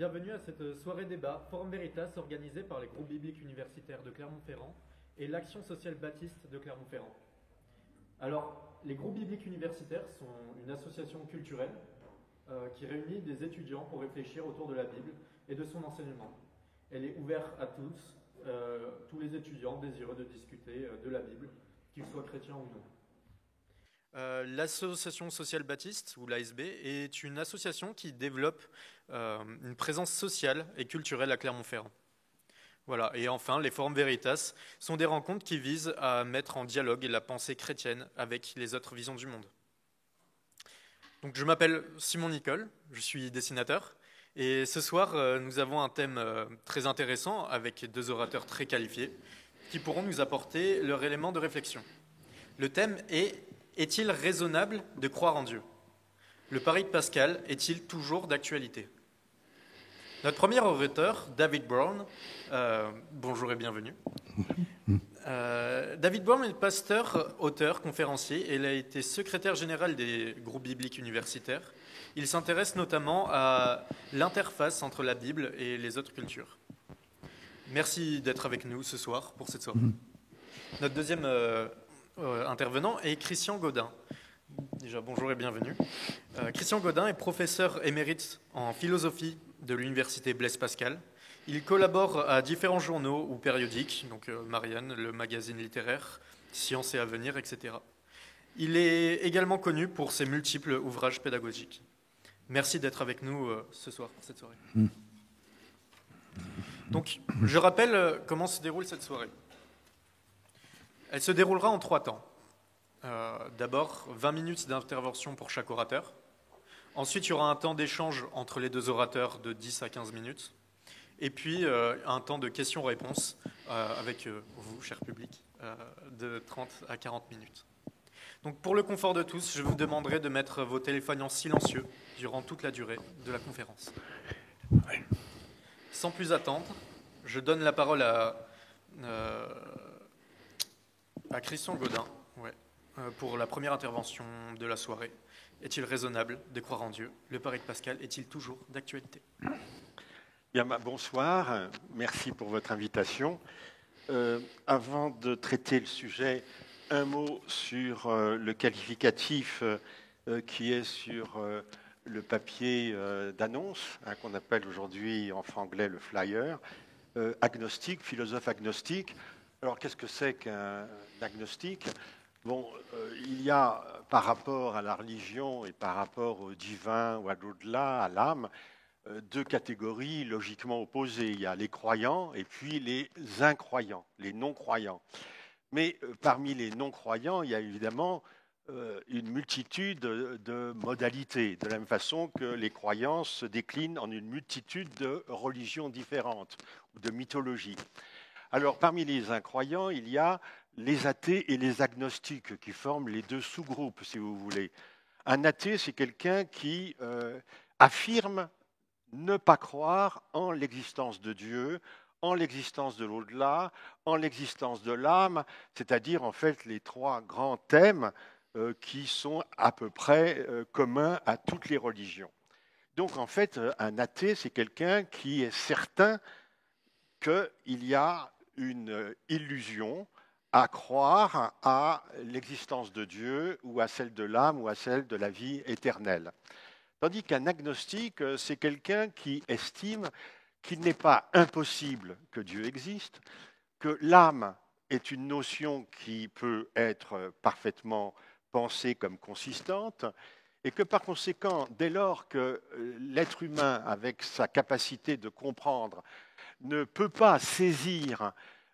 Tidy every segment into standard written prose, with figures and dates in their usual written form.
Bienvenue à cette soirée débat Forum Veritas organisée par les groupes bibliques universitaires de Clermont-Ferrand et l'Action sociale baptiste de Clermont-Ferrand. Alors, les groupes bibliques universitaires sont une association culturelle qui réunit des étudiants pour réfléchir autour de la Bible et de son enseignement. Elle est ouverte à tous les étudiants désireux de discuter de la Bible, qu'ils soient chrétiens ou non. L'Association sociale baptiste, ou l'ASB, est une association qui développe une présence sociale et culturelle à Clermont-Ferrand. Voilà. Et enfin, les Forums Veritas sont des rencontres qui visent à mettre en dialogue la pensée chrétienne avec les autres visions du monde. Donc, je m'appelle Simon Nicole, je suis dessinateur, et ce soir, nous avons un thème très intéressant avec deux orateurs très qualifiés qui pourront nous apporter leur élément de réflexion. Le thème est « Est-il raisonnable de croire en Dieu ?» Le pari de Pascal est-il toujours d'actualité ? Notre premier orateur, David Brown, bonjour et bienvenue. David Brown est pasteur, auteur, conférencier et il a été secrétaire général des groupes bibliques universitaires. Il s'intéresse notamment à l'interface entre la Bible et les autres cultures. Merci d'être avec nous ce soir pour cette soirée. Notre deuxième intervenant est Christian Gaudin. Déjà, bonjour et bienvenue. Christian Gaudin est professeur émérite en philosophie de l'université Blaise Pascal. Il collabore à différents journaux ou périodiques, donc Marianne, le magazine littéraire, Science et Avenir, etc. Il est également connu pour ses multiples ouvrages pédagogiques. Merci d'être avec nous ce soir pour cette soirée. Donc, je rappelle comment se déroule cette soirée. Elle se déroulera en 3 temps. D'abord, 20 minutes d'intervention pour chaque orateur. Ensuite, il y aura un temps d'échange entre les deux orateurs de 10 à 15 minutes. Et puis, un temps de questions-réponses avec vous, cher public, de 30 à 40 minutes. Donc, pour le confort de tous, je vous demanderai de mettre vos téléphones en silencieux durant toute la durée de la conférence. Sans plus attendre, je donne la parole à Christian Gaudin, pour la première intervention de la soirée. Est-il raisonnable de croire en Dieu ? Le pari de Pascal est-il toujours d'actualité ? Bien, bonsoir, merci pour votre invitation. Avant de traiter le sujet, un mot sur le qualificatif qui est sur le papier d'annonce, qu'on appelle aujourd'hui en franglais le flyer, agnostique, philosophe agnostique. Alors, qu'est-ce que c'est qu'un agnostique ? Bon, il y a, par rapport à la religion et par rapport au divin ou à l'au-delà, à l'âme, 2 catégories logiquement opposées. Il y a les croyants et puis les incroyants, les non-croyants. Mais parmi les non-croyants, il y a évidemment une multitude de modalités, de la même façon que les croyants se déclinent en une multitude de religions différentes ou de mythologies. Alors, parmi les incroyants, il y a les athées et les agnostiques qui forment les 2 sous-groupes, si vous voulez. Un athée, c'est quelqu'un qui affirme ne pas croire en l'existence de Dieu, en l'existence de l'au-delà, en l'existence de l'âme, c'est-à-dire en fait les 3 grands thèmes qui sont à peu près communs à toutes les religions. Donc en fait, un athée, c'est quelqu'un qui est certain qu'il y a une illusion à croire à l'existence de Dieu ou à celle de l'âme ou à celle de la vie éternelle. Tandis qu'un agnostique, c'est quelqu'un qui estime qu'il n'est pas impossible que Dieu existe, que l'âme est une notion qui peut être parfaitement pensée comme consistante, et que par conséquent, dès lors que l'être humain, avec sa capacité de comprendre, ne peut pas saisir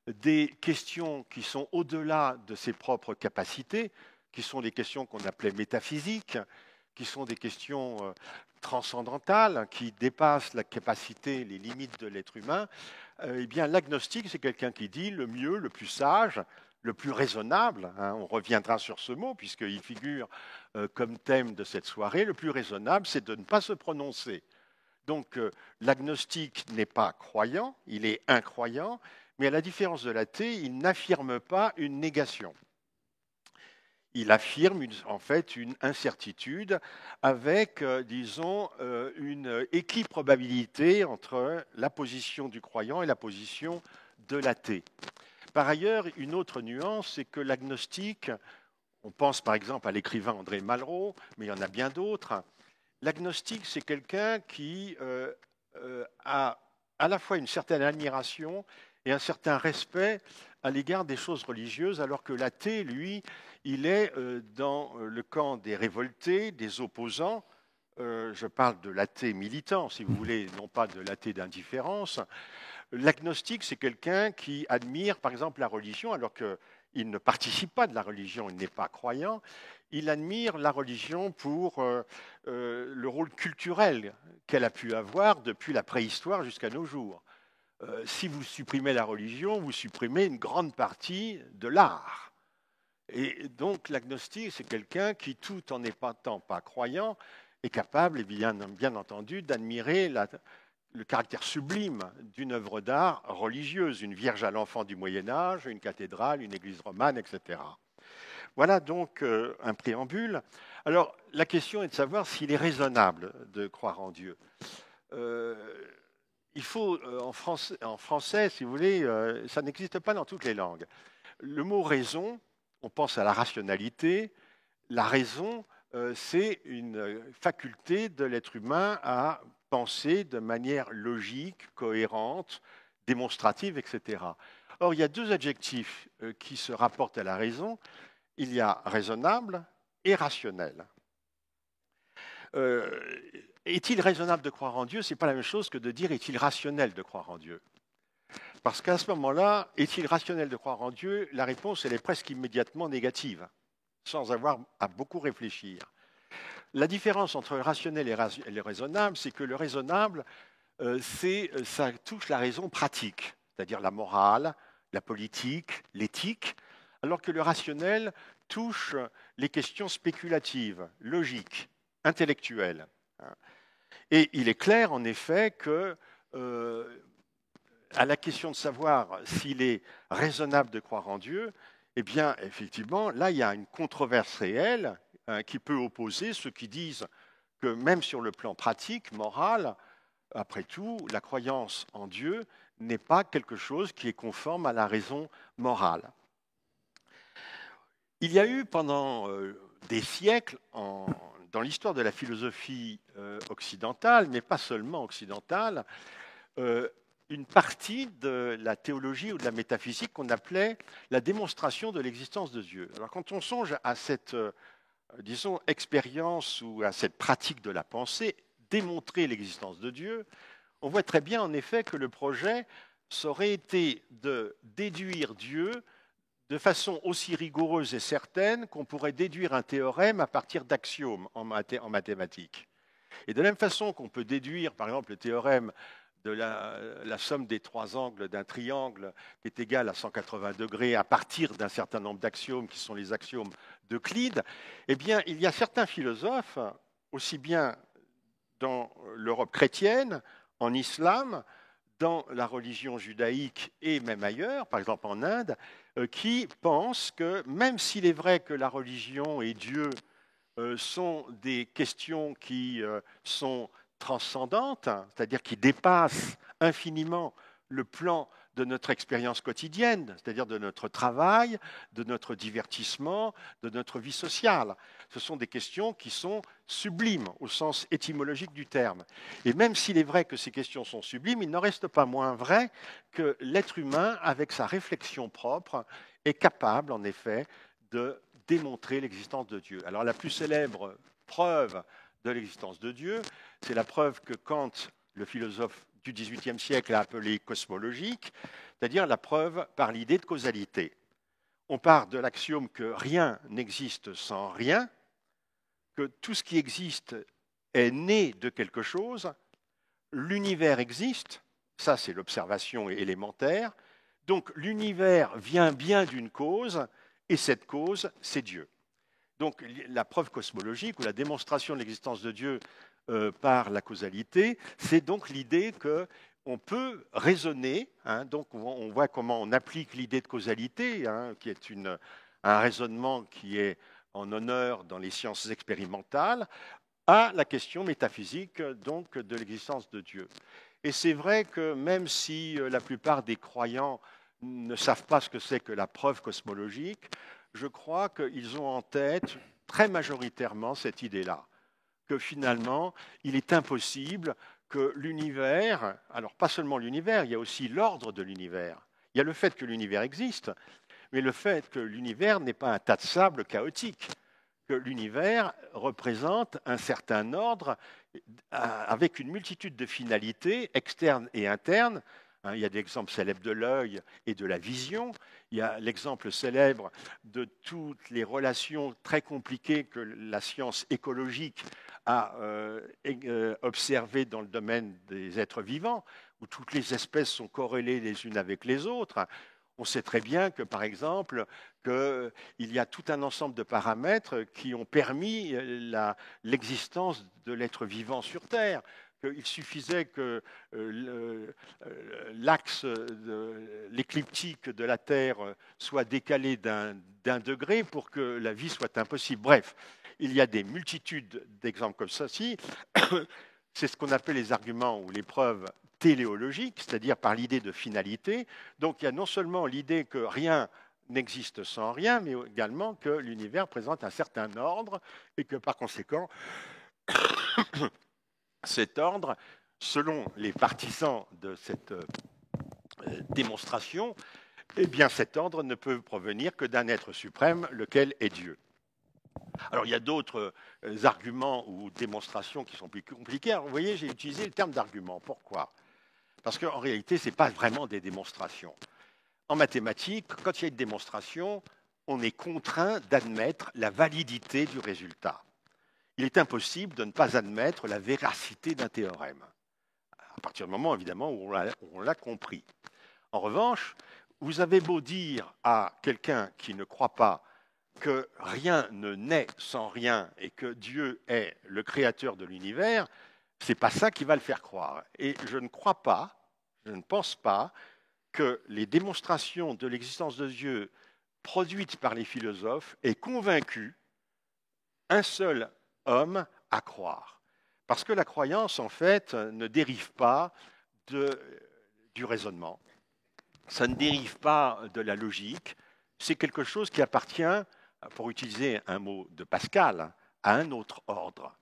des questions qui sont au-delà de ses propres capacités, qui sont des questions qu'on appelait métaphysiques, qui sont des questions transcendantales, qui dépassent la capacité, les limites de l'être humain, eh bien l'agnostique, c'est quelqu'un qui dit le mieux, le plus sage, le plus raisonnable, on reviendra sur ce mot puisqu'il figure comme thème de cette soirée, le plus raisonnable, c'est de ne pas se prononcer. Donc l'agnostique n'est pas croyant, il est incroyant, mais à la différence de l'athée, il n'affirme pas une négation. il affirme en fait une incertitude avec, disons, une équiprobabilité entre la position du croyant et la position de l'athée. Par ailleurs, une autre nuance, c'est que l'agnostique, on pense par exemple à l'écrivain André Malraux, mais il y en a bien d'autres, l'agnostique, c'est quelqu'un qui a à la fois une certaine admiration et un certain respect à l'égard des choses religieuses, alors que l'athée, lui, il est dans le camp des révoltés, des opposants. Je parle de l'athée militant, si vous voulez, non pas de l'athée d'indifférence. L'agnostique, c'est quelqu'un qui admire, par exemple, la religion, alors qu'il ne participe pas de la religion, il n'est pas croyant. Il admire la religion pour le rôle culturel qu'elle a pu avoir depuis la préhistoire jusqu'à nos jours. Si vous supprimez la religion, vous supprimez une grande partie de l'art. Et donc l'agnostique, c'est quelqu'un qui, tout en n'étant pas croyant, est capable, et bien entendu, d'admirer le caractère sublime d'une œuvre d'art religieuse, une Vierge à l'enfant du Moyen-Âge, une cathédrale, une église romane, etc. Voilà donc un préambule. Alors la question est de savoir s'il est raisonnable de croire en Dieu. Il faut, en français, si vous voulez, ça n'existe pas dans toutes les langues. Le mot raison, on pense à la rationalité. La raison, c'est une faculté de l'être humain à penser de manière logique, cohérente, démonstrative, etc. Or, il y a deux adjectifs qui se rapportent à la raison. Il y a raisonnable et rationnel. Est-il raisonnable de croire en Dieu? Ce n'est pas la même chose que de dire est-il rationnel de croire en Dieu? Parce qu'à ce moment-là, est-il rationnel de croire en Dieu? La réponse, elle est presque immédiatement négative, sans avoir à beaucoup réfléchir. La différence entre le rationnel et le raisonnable, c'est que le raisonnable, ça touche la raison pratique, c'est-à-dire la morale, la politique, l'éthique, alors que le rationnel touche les questions spéculatives, logiques, intellectuelles. Et il est clair, en effet, que à la question de savoir s'il est raisonnable de croire en Dieu, eh bien, effectivement, là, il y a une controverse réelle qui peut opposer ceux qui disent que même sur le plan pratique, moral, après tout, la croyance en Dieu n'est pas quelque chose qui est conforme à la raison morale. Il y a eu pendant des siècles, dans l'histoire de la philosophie occidentale, mais pas seulement occidentale, une partie de la théologie ou de la métaphysique qu'on appelait la démonstration de l'existence de Dieu. Alors quand on songe à cette, disons, expérience ou à cette pratique de la pensée, démontrer l'existence de Dieu, on voit très bien en effet que le projet, ça aurait été de déduire Dieu de façon aussi rigoureuse et certaine qu'on pourrait déduire un théorème à partir d'axiomes en mathématiques. Et de la même façon qu'on peut déduire, par exemple, le théorème de la somme des trois angles d'un triangle qui est égale à 180 degrés à partir d'un certain nombre d'axiomes qui sont les axiomes d'Euclide, eh bien, il y a certains philosophes, aussi bien dans l'Europe chrétienne, en islam, dans la religion judaïque et même ailleurs, par exemple en Inde, qui pensent que même s'il est vrai que la religion et Dieu sont des questions qui sont transcendantes, c'est-à-dire qui dépassent infiniment le plan de notre expérience quotidienne, c'est-à-dire de notre travail, de notre divertissement, de notre vie sociale. Ce sont des questions qui sont sublimes au sens étymologique du terme. Et même s'il est vrai que ces questions sont sublimes, il n'en reste pas moins vrai que l'être humain, avec sa réflexion propre, est capable, en effet, de démontrer l'existence de Dieu. Alors la plus célèbre preuve de l'existence de Dieu, c'est la preuve que Kant, le philosophe du XVIIIe siècle, a appelée cosmologique, c'est-à-dire la preuve par l'idée de causalité. On part de l'axiome que rien n'existe sans rien, que tout ce qui existe est né de quelque chose, l'univers existe, ça c'est l'observation élémentaire, donc l'univers vient bien d'une cause, et cette cause, c'est Dieu. Donc la preuve cosmologique ou la démonstration de l'existence de Dieu par la causalité, c'est donc l'idée qu'on peut raisonner, donc on voit comment on applique l'idée de causalité, qui est un raisonnement qui est en honneur dans les sciences expérimentales, à la question métaphysique donc de l'existence de Dieu. Et c'est vrai que même si la plupart des croyants ne savent pas ce que c'est que la preuve cosmologique, je crois qu'ils ont en tête très majoritairement cette idée-là, que finalement, il est impossible que l'univers, alors pas seulement l'univers, il y a aussi l'ordre de l'univers. Il y a le fait que l'univers existe, mais le fait que l'univers n'est pas un tas de sable chaotique, que l'univers représente un certain ordre avec une multitude de finalités externes et internes. Il y a des exemples célèbres de l'œil et de la vision. Il y a l'exemple célèbre de toutes les relations très compliquées que la science écologique a observées dans le domaine des êtres vivants, où toutes les espèces sont corrélées les unes avec les autres. On sait très bien que, par exemple, qu'il y a tout un ensemble de paramètres qui ont permis l'existence de l'être vivant sur Terre. Qu'il suffisait que l'axe l'écliptique de la Terre soit décalé d'un degré pour que la vie soit impossible. Bref, il y a des multitudes d'exemples comme ceci. C'est ce qu'on appelle les arguments ou les preuves téléologiques, c'est-à-dire par l'idée de finalité. Donc il y a non seulement l'idée que rien n'existe sans rien, mais également que l'univers présente un certain ordre et que par conséquent, cet ordre, selon les partisans de cette démonstration, eh bien cet ordre ne peut provenir que d'un être suprême, lequel est Dieu. Alors il y a d'autres arguments ou démonstrations qui sont plus compliquées. Alors, vous voyez, j'ai utilisé le terme d'argument. Pourquoi ? Parce qu'en réalité, ce n'est pas vraiment des démonstrations. En mathématiques, quand il y a une démonstration, on est contraint d'admettre la validité du résultat. Il est impossible de ne pas admettre la véracité d'un théorème, à partir du moment, évidemment, où on l'a compris. En revanche, vous avez beau dire à quelqu'un qui ne croit pas que rien ne naît sans rien et que Dieu est le créateur de l'univers, ce n'est pas ça qui va le faire croire. Et je ne crois pas, je ne pense pas que les démonstrations de l'existence de Dieu produites par les philosophes aient convaincu un seul homme à croire. Parce que la croyance, en fait, ne dérive pas du raisonnement, ça ne dérive pas de la logique, c'est quelque chose qui appartient, pour utiliser un mot de Pascal, à un autre ordre.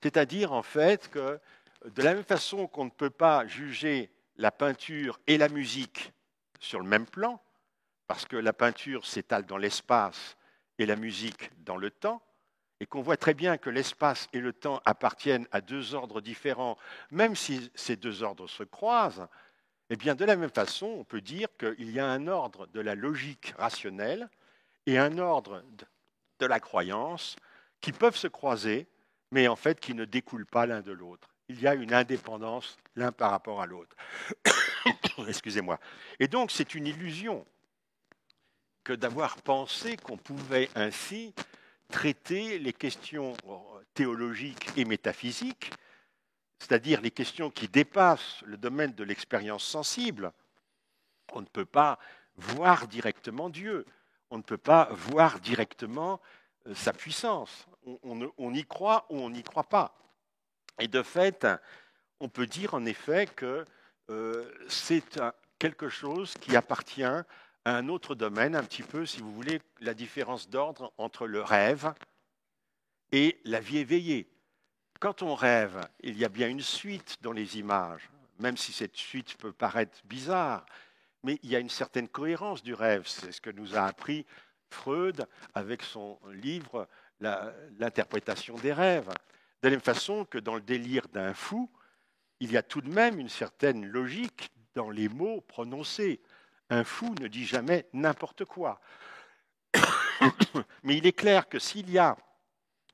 C'est-à-dire, en fait, que de la même façon qu'on ne peut pas juger la peinture et la musique sur le même plan, parce que la peinture s'étale dans l'espace et la musique dans le temps, et qu'on voit très bien que l'espace et le temps appartiennent à deux ordres différents, même si ces deux ordres se croisent, eh bien, de la même façon, on peut dire qu'il y a un ordre de la logique rationnelle et un ordre de la croyance qui peuvent se croiser, mais en fait qui ne découlent pas l'un de l'autre. Il y a une indépendance l'un par rapport à l'autre. Excusez-moi. Et donc, c'est une illusion que d'avoir pensé qu'on pouvait ainsi traiter les questions théologiques et métaphysiques, c'est-à-dire les questions qui dépassent le domaine de l'expérience sensible. On ne peut pas voir directement Dieu, on ne peut pas voir directement sa puissance. On y croit ou on n'y croit pas. Et de fait, on peut dire en effet que c'est quelque chose qui appartient à un autre domaine, un petit peu, si vous voulez, la différence d'ordre entre le rêve et la vie éveillée. Quand on rêve, il y a bien une suite dans les images, même si cette suite peut paraître bizarre, mais il y a une certaine cohérence du rêve. C'est ce que nous a appris Freud avec son livre L'interprétation des rêves. De la même façon que dans le délire d'un fou, il y a tout de même une certaine logique dans les mots prononcés. Un fou ne dit jamais n'importe quoi. Mais il est clair que s'il y a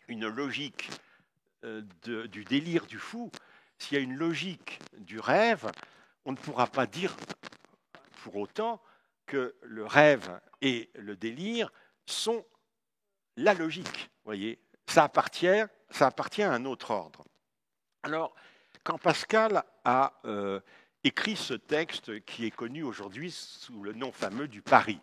une logique du délire du fou, s'il y a une logique du rêve, on ne pourra pas dire pour autant que le rêve et le délire sont la logique. Voyez, ça appartient à un autre ordre. Alors, quand Pascal a écrit ce texte qui est connu aujourd'hui sous le nom fameux du pari,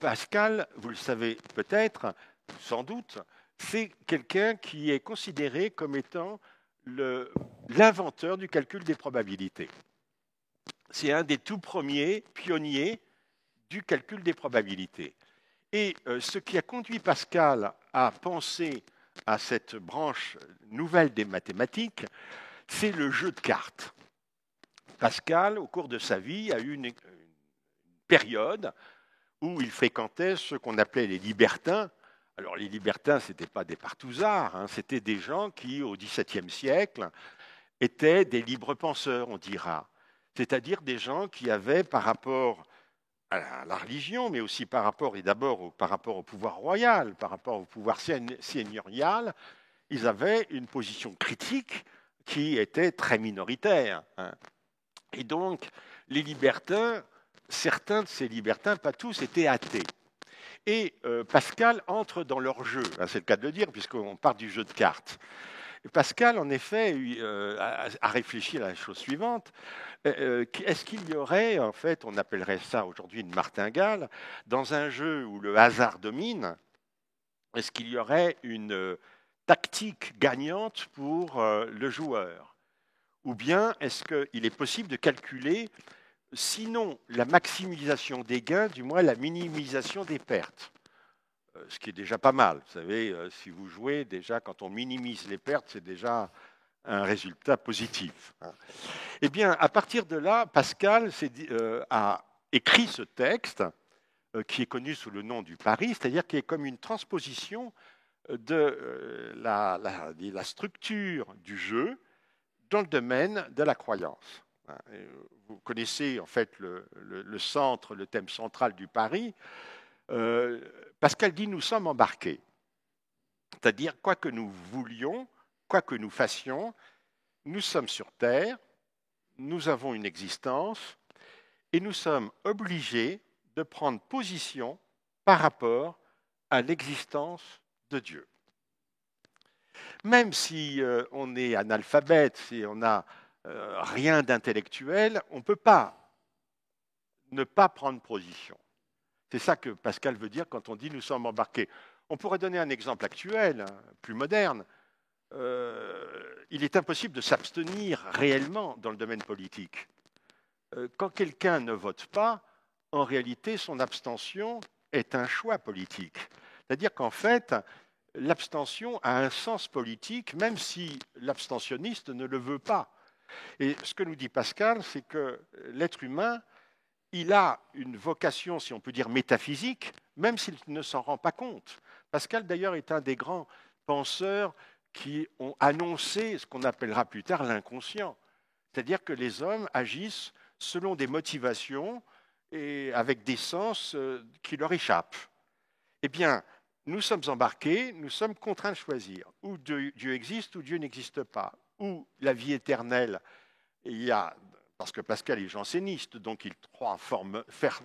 Pascal, vous le savez peut-être, sans doute, c'est quelqu'un qui est considéré comme étant l'inventeur du calcul des probabilités. C'est un des tout premiers pionniers du calcul des probabilités. Et ce qui a conduit Pascal à penser à cette branche nouvelle des mathématiques, c'est le jeu de cartes. Pascal, au cours de sa vie, a eu une période où il fréquentait ce qu'on appelait les libertins. Alors les libertins, ce n'étaient pas des partouzards, hein, c'était des gens qui, au XVIIe siècle, étaient des libres penseurs, on dira. C'est-à-dire des gens qui avaient, par rapport à la religion, mais aussi par rapport, et d'abord par rapport au pouvoir royal, par rapport au pouvoir seigneurial, ils avaient une position critique qui était très minoritaire. Hein. Et donc, les libertins, certains de ces libertins, pas tous, étaient athées. Et Pascal entre dans leur jeu, hein, c'est le cas de le dire, puisqu'on part du jeu de cartes. Pascal, en effet, a réfléchi à la chose suivante. Est-ce qu'il y aurait, en fait, on appellerait ça aujourd'hui une martingale, dans un jeu où le hasard domine, est-ce qu'il y aurait une tactique gagnante pour le joueur? Ou bien est-ce qu'il est possible de calculer, sinon la maximisation des gains, du moins la minimisation des pertes? Ce qui est déjà pas mal. Vous savez, si vous jouez, déjà, quand on minimise les pertes, c'est déjà un résultat positif. Eh bien, à partir de là, Pascal a écrit ce texte qui est connu sous le nom du pari, c'est-à-dire qui est comme une transposition de la structure du jeu dans le domaine de la croyance. Vous connaissez en fait le centre, le thème central du pari. Pascal dit nous sommes embarqués. C'est-à-dire, quoi que nous voulions, quoi que nous fassions, nous sommes sur Terre, nous avons une existence et nous sommes obligés de prendre position par rapport à l'existence de Dieu. Même si on est analphabète, si on n'a rien d'intellectuel, on ne peut pas ne pas prendre position. C'est ça que Pascal veut dire quand on dit nous sommes embarqués. On pourrait donner un exemple actuel, plus moderne. Il est impossible de s'abstenir réellement dans le domaine politique. Quand quelqu'un ne vote pas, en réalité, son abstention est un choix politique. C'est-à-dire qu'en fait, l'abstention a un sens politique, même si l'abstentionniste ne le veut pas. Et ce que nous dit Pascal, c'est que l'être humain, il a une vocation, si on peut dire, métaphysique, même s'il ne s'en rend pas compte. Pascal, d'ailleurs, est un des grands penseurs qui ont annoncé ce qu'on appellera plus tard l'inconscient. C'est-à-dire que les hommes agissent selon des motivations et avec des sens qui leur échappent. Eh bien, nous sommes embarqués, nous sommes contraints de choisir. Ou Dieu existe ou Dieu n'existe pas. Ou la vie éternelle, il y a... Parce que Pascal est janséniste, donc il croit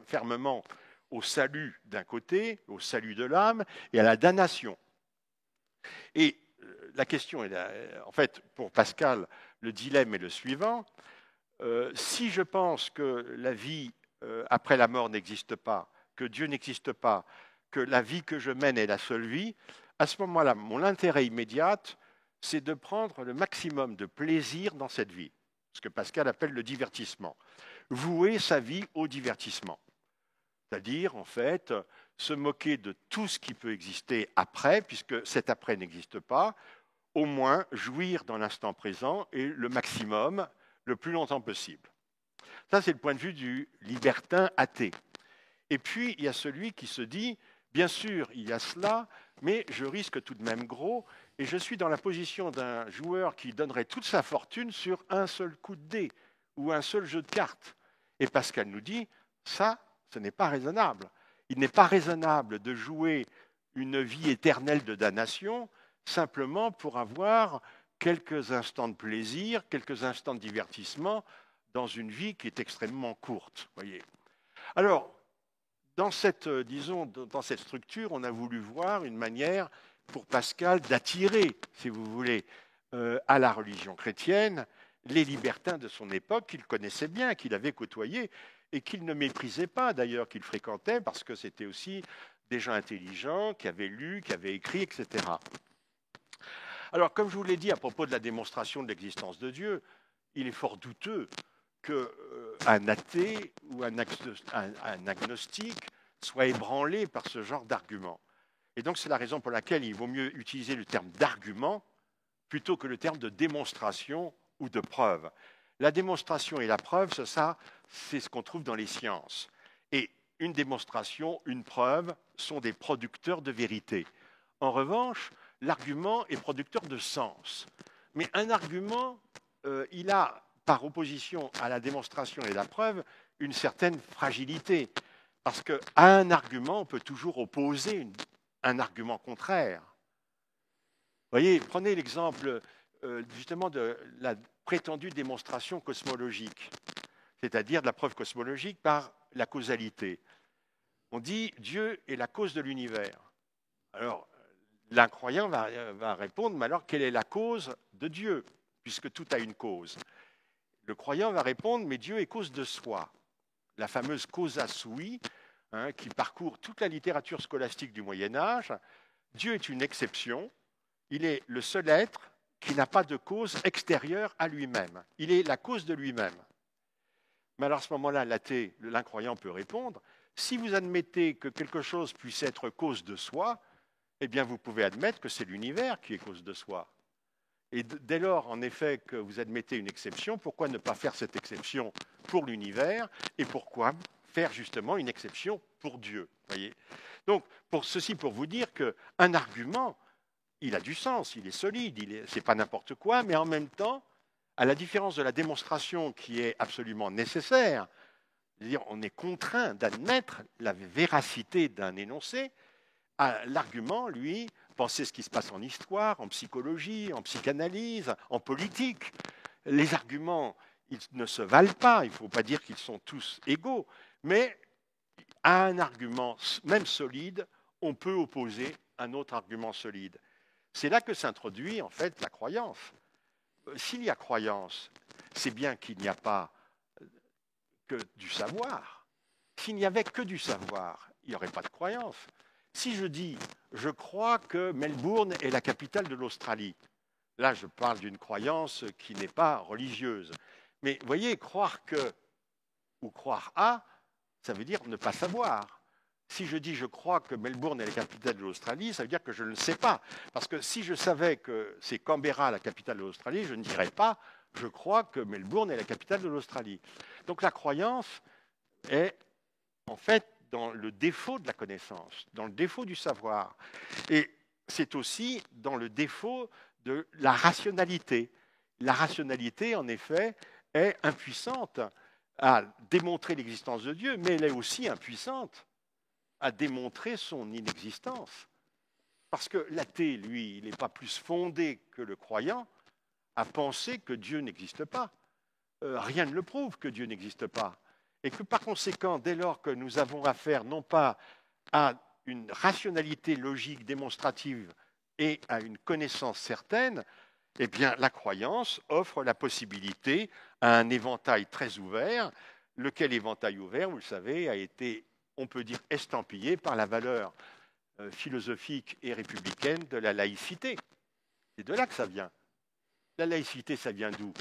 fermement au salut d'un côté, au salut de l'âme, et à la damnation. Et la question est, en fait, pour Pascal, le dilemme est le suivant. Si je pense que la vie après la mort n'existe pas, que Dieu n'existe pas, que la vie que je mène est la seule vie, à ce moment-là, mon intérêt immédiat, c'est de prendre le maximum de plaisir dans cette vie. Ce que Pascal appelle le divertissement. Vouer sa vie au divertissement. C'est-à-dire, en fait, se moquer de tout ce qui peut exister après, puisque cet après n'existe pas, au moins jouir dans l'instant présent et le maximum, le plus longtemps possible. Ça, c'est le point de vue du libertin athée. Et puis, il y a celui qui se dit, bien sûr, il y a cela, mais je risque tout de même gros, et je suis dans la position d'un joueur qui donnerait toute sa fortune sur un seul coup de dé ou un seul jeu de cartes. Et Pascal nous dit, ça, ce n'est pas raisonnable. Il n'est pas raisonnable de jouer une vie éternelle de damnation simplement pour avoir quelques instants de plaisir, quelques instants de divertissement dans une vie qui est extrêmement courte. Voyez. Alors, dans cette structure, on a voulu voir une manière pour Pascal d'attirer, si vous voulez, à la religion chrétienne, les libertins de son époque qu'il connaissait bien, qu'il avait côtoyés et qu'il ne méprisait pas d'ailleurs, qu'il fréquentait, parce que c'était aussi des gens intelligents qui avaient lu, qui avaient écrit, etc. Alors, comme je vous l'ai dit à propos de la démonstration de l'existence de Dieu, il est fort douteux qu'un athée ou un agnostique soit ébranlé par ce genre d'argument. Et donc, c'est la raison pour laquelle il vaut mieux utiliser le terme d'argument plutôt que le terme de démonstration ou de preuve. La démonstration et la preuve, ça, c'est ce qu'on trouve dans les sciences. Et une démonstration, une preuve sont des producteurs de vérité. En revanche, l'argument est producteur de sens. Mais un argument, il a, par opposition à la démonstration et la preuve, une certaine fragilité. Parce qu'à un argument, on peut toujours opposer un argument contraire. Vous voyez, prenez l'exemple justement de la prétendue démonstration cosmologique, c'est-à-dire de la preuve cosmologique par la causalité. On dit Dieu est la cause de l'univers. Alors, l'incroyant va répondre, mais alors quelle est la cause de Dieu, puisque tout a une cause? Le croyant va répondre, mais Dieu est cause de soi. La fameuse causa sui, qui parcourt toute la littérature scolastique du Moyen-Âge. Dieu est une exception. Il est le seul être qui n'a pas de cause extérieure à lui-même. Il est la cause de lui-même. Mais alors à ce moment-là, l'athée, l'incroyant peut répondre, si vous admettez que quelque chose puisse être cause de soi, eh bien vous pouvez admettre que c'est l'univers qui est cause de soi. Et dès lors, en effet, que vous admettez une exception, pourquoi ne pas faire cette exception pour l'univers et pourquoi faire justement une exception pour Dieu, voyez? Donc, ceci pour vous dire qu'un argument, il a du sens, il est solide, ce n'est pas n'importe quoi, mais en même temps, à la différence de la démonstration qui est absolument nécessaire, c'est-à-dire on est contraint d'admettre la véracité d'un énoncé, l'argument, lui, pensez ce qui se passe en histoire, en psychologie, en psychanalyse, en politique. Les arguments, ils ne se valent pas, il ne faut pas dire qu'ils sont tous égaux, mais à un argument, même solide, on peut opposer un autre argument solide. C'est là que s'introduit en fait la croyance. S'il y a croyance, c'est bien qu'il n'y a pas que du savoir. S'il n'y avait que du savoir, il n'y aurait pas de croyance. Si je dis, je crois que Melbourne est la capitale de l'Australie, là je parle d'une croyance qui n'est pas religieuse. Mais vous voyez, croire que ou croire à, ça veut dire ne pas savoir. Si je dis je crois que Melbourne est la capitale de l'Australie, ça veut dire que je ne le sais pas. Parce que si je savais que c'est Canberra la capitale de l'Australie, je ne dirais pas je crois que Melbourne est la capitale de l'Australie. Donc la croyance est en fait dans le défaut de la connaissance, dans le défaut du savoir. Et c'est aussi dans le défaut de la rationalité. La rationalité, en effet, est impuissante à démontrer l'existence de Dieu, mais elle est aussi impuissante à démontrer son inexistence. Parce que l'athée, lui, il n'est pas plus fondé que le croyant à penser que Dieu n'existe pas. Rien ne le prouve que Dieu n'existe pas. Et que par conséquent, dès lors que nous avons affaire non pas à une rationalité logique démonstrative et à une connaissance certaine, eh bien la croyance offre la possibilité à un éventail très ouvert, lequel éventail ouvert, vous le savez, a été, on peut dire, estampillé par la valeur philosophique et républicaine de la laïcité. C'est de là que ça vient. La laïcité, ça vient d'où?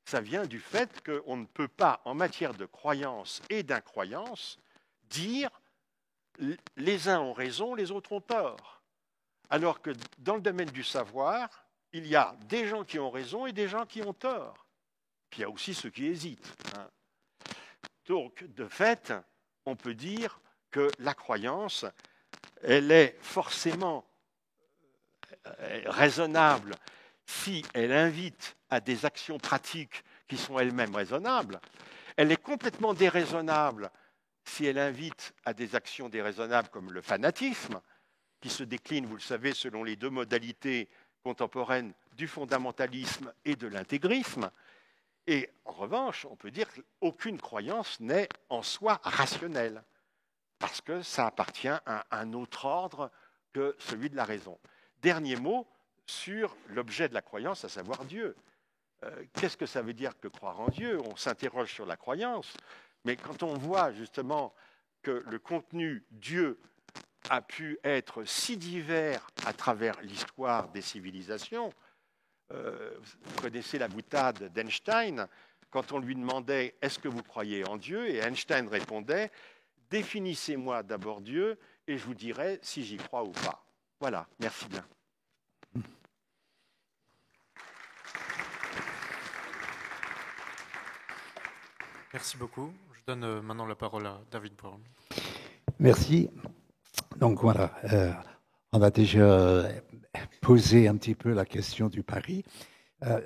Ça vient du fait qu'on ne peut pas, en matière de croyance et d'incroyance, dire les uns ont raison, les autres ont tort. Alors que dans le domaine du savoir, il y a des gens qui ont raison et des gens qui ont tort. Puis il y a aussi ceux qui hésitent. Donc, de fait, on peut dire que la croyance, elle est forcément raisonnable si elle invite à des actions pratiques qui sont elles-mêmes raisonnables. Elle est complètement déraisonnable si elle invite à des actions déraisonnables comme le fanatisme, qui se décline, vous le savez, selon les deux modalités contemporaines du fondamentalisme et de l'intégrisme. Et en revanche, on peut dire qu'aucune croyance n'est en soi rationnelle, parce que ça appartient à un autre ordre que celui de la raison. Dernier mot sur l'objet de la croyance, à savoir Dieu. Qu'est-ce que ça veut dire que croire en Dieu? On s'interroge sur la croyance, mais quand on voit justement que le contenu Dieu a pu être si divers à travers l'histoire des civilisations. Vous connaissez la boutade d'Einstein, quand on lui demandait « Est-ce que vous croyez en Dieu ?» et Einstein répondait « Définissez-moi d'abord Dieu et je vous dirai si j'y crois ou pas. » Voilà, merci bien. Merci beaucoup. Je donne maintenant la parole à David Brown. Merci. Donc voilà, on a déjà posé un petit peu la question du pari.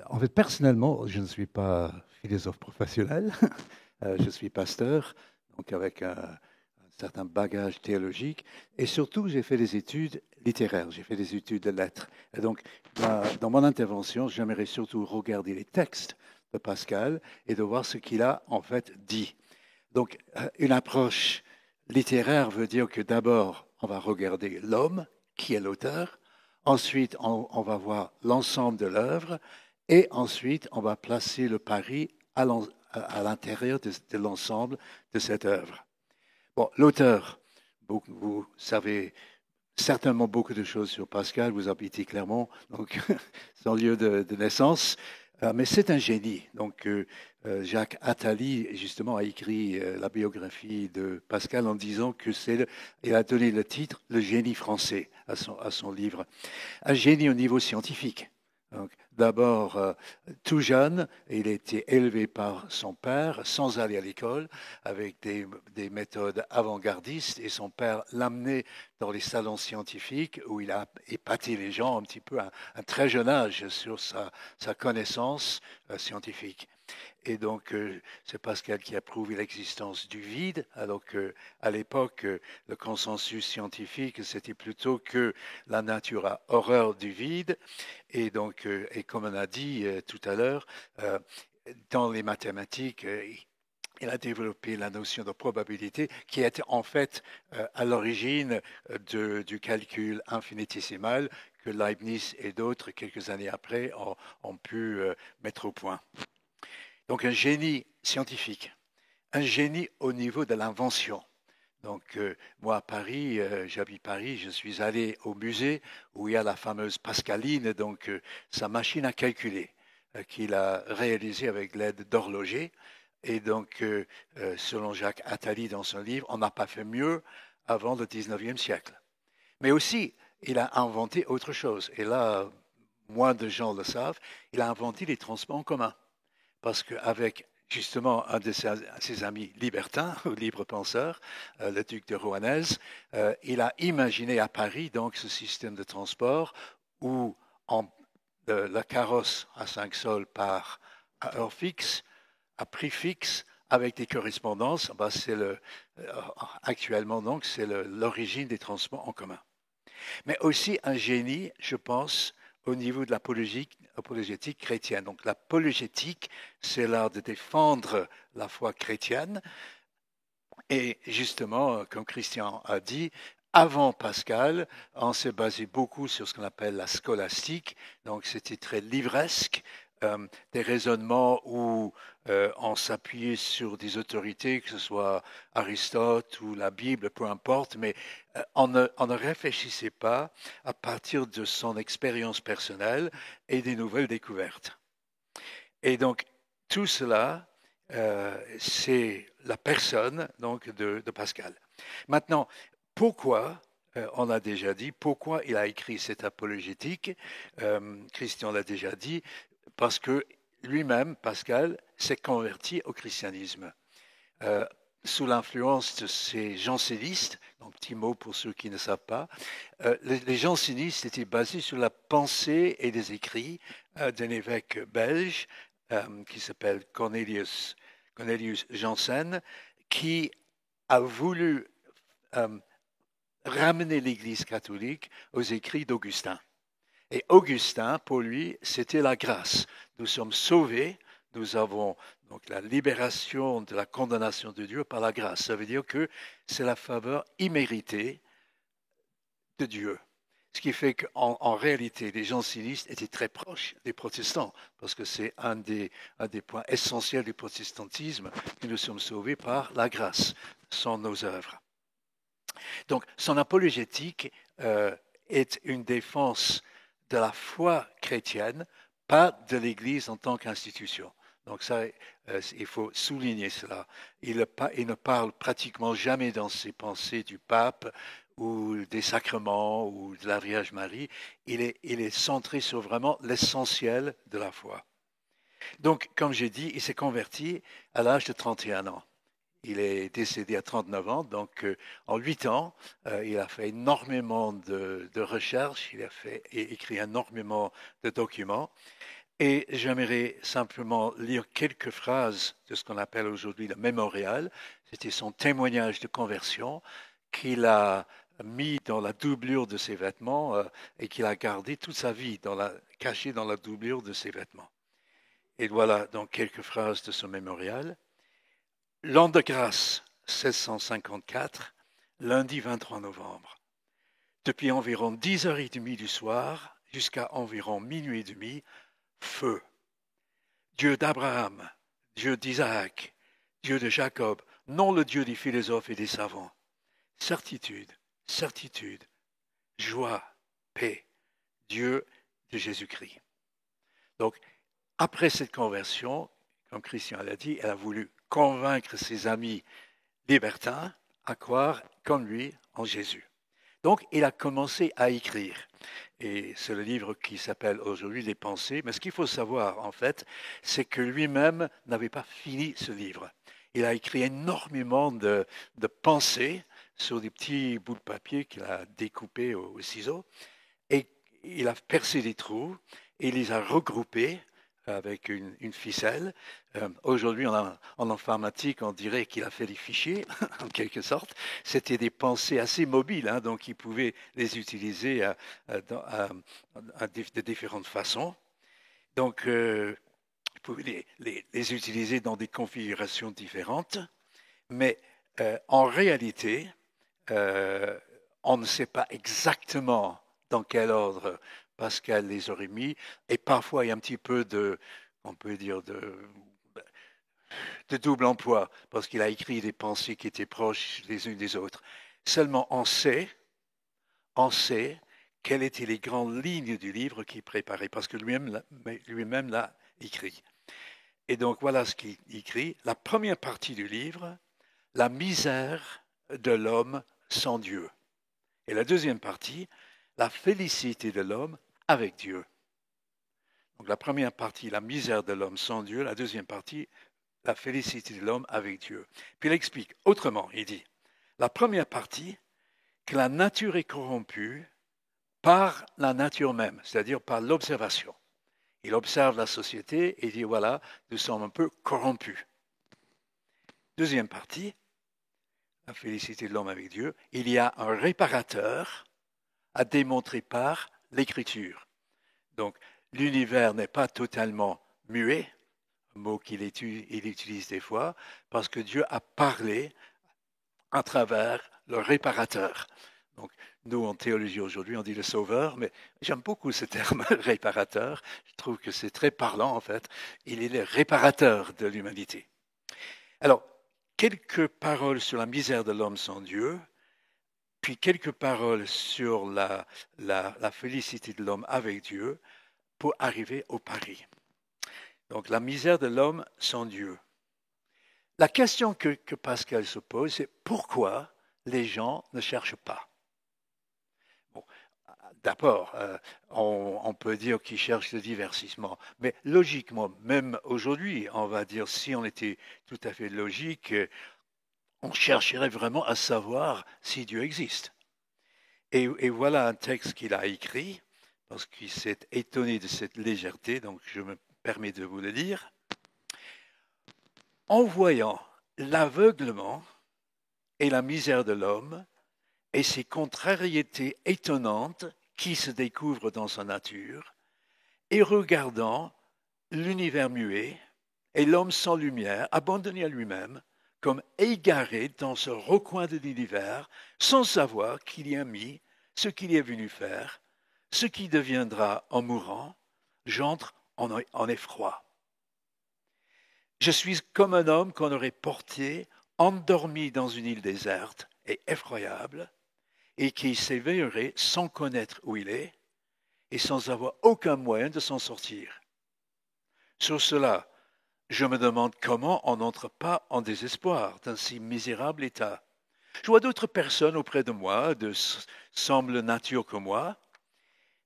En fait, personnellement, je ne suis pas philosophe professionnel, je suis pasteur, donc avec un certain bagage théologique, et surtout, j'ai fait des études littéraires, j'ai fait des études de lettres. Et donc, dans mon intervention, j'aimerais surtout regarder les textes de Pascal et de voir ce qu'il a en fait dit. Donc, une approche littéraire veut dire que d'abord, on va regarder l'homme, qui est l'auteur, ensuite, on va voir l'ensemble de l'œuvre, et ensuite, on va placer le pari à l'intérieur de l'ensemble de cette œuvre. Bon, l'auteur, vous savez certainement beaucoup de choses sur Pascal, vous habitez Clermont, donc son lieu de naissance, mais c'est un génie. Donc, Jacques Attali, justement, a écrit la biographie de Pascal en disant que il a donné le titre « Le génie français » à son livre. Un génie au niveau scientifique. D'abord, tout jeune, il a été élevé par son père sans aller à l'école, avec des méthodes avant-gardistes, et son père l'amenait dans les salons scientifiques où il a épaté les gens un petit peu à un très jeune âge sur sa connaissance scientifique. Et donc, c'est Pascal qui a prouvé l'existence du vide, alors qu'à l'époque, le consensus scientifique, c'était plutôt que la nature a horreur du vide. Et donc, et comme on a dit tout à l'heure, dans les mathématiques, il a développé la notion de probabilité qui était en fait à l'origine du calcul infinitésimal que Leibniz et d'autres, quelques années après, ont pu mettre au point. Donc un génie scientifique, un génie au niveau de l'invention. Donc moi à Paris, j'habite Paris, je suis allé au musée où il y a la fameuse Pascaline, donc sa machine à calculer qu'il a réalisée avec l'aide d'horlogers. Et donc, selon Jacques Attali dans son livre, on n'a pas fait mieux avant le 19e siècle. Mais aussi, il a inventé autre chose. Et là, moins de gens le savent, il a inventé les transports en commun. Parce qu'avec justement un de ses amis libertins ou libre penseurs, le duc de Rohanès, il a imaginé à Paris donc ce système de transport où la carrosse à 5 sols part à heure fixe, à prix fixe, avec des correspondances. Ben actuellement donc c'est l'origine des transports en commun. Mais aussi un génie, je pense, au niveau de l'apologétique chrétienne. Donc l'apologétique, c'est l'art de défendre la foi chrétienne. Et justement, comme Christian a dit, avant Pascal, on s'est basé beaucoup sur ce qu'on appelle la scolastique. Donc c'était très livresque, des raisonnements où on s'appuyait sur des autorités, que ce soit Aristote ou la Bible, peu importe, mais on ne réfléchissait pas à partir de son expérience personnelle et des nouvelles découvertes. Et donc, tout cela, c'est la personne donc, de Pascal. Maintenant, pourquoi, on a déjà dit, pourquoi il a écrit cette apologétique, Christian l'a déjà dit, parce que lui-même, Pascal, s'est converti au christianisme. Sous l'influence de ces jansénistes, donc petit mot pour ceux qui ne savent pas, les jansénistes étaient basés sur la pensée et les écrits d'un évêque belge qui s'appelle Cornelius Jansen, qui a voulu ramener l'Église catholique aux écrits d'Augustin. Et Augustin, pour lui, c'était la grâce. Nous sommes sauvés, nous avons donc la libération de la condamnation de Dieu par la grâce. Ça veut dire que c'est la faveur imméritée de Dieu. Ce qui fait qu'en réalité, les jansénistes étaient très proches des protestants, parce que c'est un des points essentiels du protestantisme, que nous sommes sauvés par la grâce, sans nos œuvres. Donc, son apologétique est une défense de la foi chrétienne, pas de l'Église en tant qu'institution. Donc ça, il faut souligner cela. Il ne parle pratiquement jamais dans ses pensées du pape ou des sacrements ou de la Vierge Marie. Il est centré sur vraiment l'essentiel de la foi. Donc, comme j'ai dit, il s'est converti à l'âge de 31 ans. Il est décédé à 39 ans, donc en 8 ans, il a fait énormément de recherches, il a écrit énormément de documents. Et j'aimerais simplement lire quelques phrases de ce qu'on appelle aujourd'hui le mémorial. C'était son témoignage de conversion qu'il a mis dans la doublure de ses vêtements et qu'il a gardé toute sa vie caché dans la doublure de ses vêtements. Et voilà donc quelques phrases de ce mémorial. L'an de grâce 1654, lundi 23 novembre. Depuis environ 10h30 du soir jusqu'à environ minuit et demi, feu. Dieu d'Abraham, Dieu d'Isaac, Dieu de Jacob, non le Dieu des philosophes et des savants. Certitude, certitude, joie, paix, Dieu de Jésus-Christ. Donc, après cette conversion, comme Christian l'a dit, elle a voulu convaincre ses amis libertins à croire comme lui en Jésus. Donc, il a commencé à écrire. Et c'est le livre qui s'appelle aujourd'hui Les Pensées. Mais ce qu'il faut savoir, en fait, c'est que lui-même n'avait pas fini ce livre. Il a écrit énormément de pensées sur des petits bouts de papier qu'il a découpés au ciseau. Et il a percé des trous et il les a regroupés avec une ficelle. Aujourd'hui, en informatique, on dirait qu'il a fait des fichiers, en quelque sorte. C'était des pensées assez mobiles, hein, donc il pouvait les utiliser de différentes façons. Donc, il pouvait les utiliser dans des configurations différentes. Mais en réalité, on ne sait pas exactement dans quel ordre Pascal les aurait mis, et parfois il y a un petit peu on peut dire, de double emploi, parce qu'il a écrit des pensées qui étaient proches les unes des autres. Seulement on sait quelles étaient les grandes lignes du livre qu'il préparait, parce que lui-même l'a écrit. Et donc voilà ce qu'il écrit. La première partie du livre, la misère de l'homme sans Dieu. Et la deuxième partie, la félicité de l'homme avec Dieu. Donc la première partie, la misère de l'homme sans Dieu. La deuxième partie, la félicité de l'homme avec Dieu. Puis il explique autrement, il dit, la première partie, que la nature est corrompue par la nature même, c'est-à-dire par l'observation. Il observe la société et dit, voilà, nous sommes un peu corrompus. Deuxième partie, la félicité de l'homme avec Dieu, il y a un réparateur à démontrer par l'écriture. Donc, l'univers n'est pas totalement muet, un mot qu'il utilise des fois, parce que Dieu a parlé à travers le réparateur. Donc, nous, en théologie aujourd'hui, on dit le sauveur, mais j'aime beaucoup ce terme, réparateur. Je trouve que c'est très parlant, en fait. Il est le réparateur de l'humanité. Alors, quelques paroles sur la misère de l'homme sans Dieu, puis quelques paroles sur la félicité de l'homme avec Dieu pour arriver au pari. Donc, la misère de l'homme sans Dieu. La question que Pascal se pose, c'est pourquoi les gens ne cherchent pas? Bon, d'abord, on peut dire qu'ils cherchent le divertissement, mais logiquement, même aujourd'hui, on va dire, si on était tout à fait logique, on chercherait vraiment à savoir si Dieu existe. Et voilà un texte qu'il a écrit, parce qu'il s'est étonné de cette légèreté, donc je me permets de vous le lire. En voyant l'aveuglement et la misère de l'homme et ses contrariétés étonnantes qui se découvrent dans sa nature, et regardant l'univers muet et l'homme sans lumière, abandonné à lui-même, comme égaré dans ce recoin de l'univers, sans savoir qu'il y a mis ce qu'il y est venu faire, ce qui deviendra en mourant, j'entre en effroi. Je suis comme un homme qu'on aurait porté, endormi dans une île déserte, et effroyable et qui s'éveillerait sans connaître où il est et sans avoir aucun moyen de s'en sortir. Sur cela, je me demande comment on n'entre pas en désespoir d'un si misérable état. Je vois d'autres personnes auprès de moi, de semble nature que moi.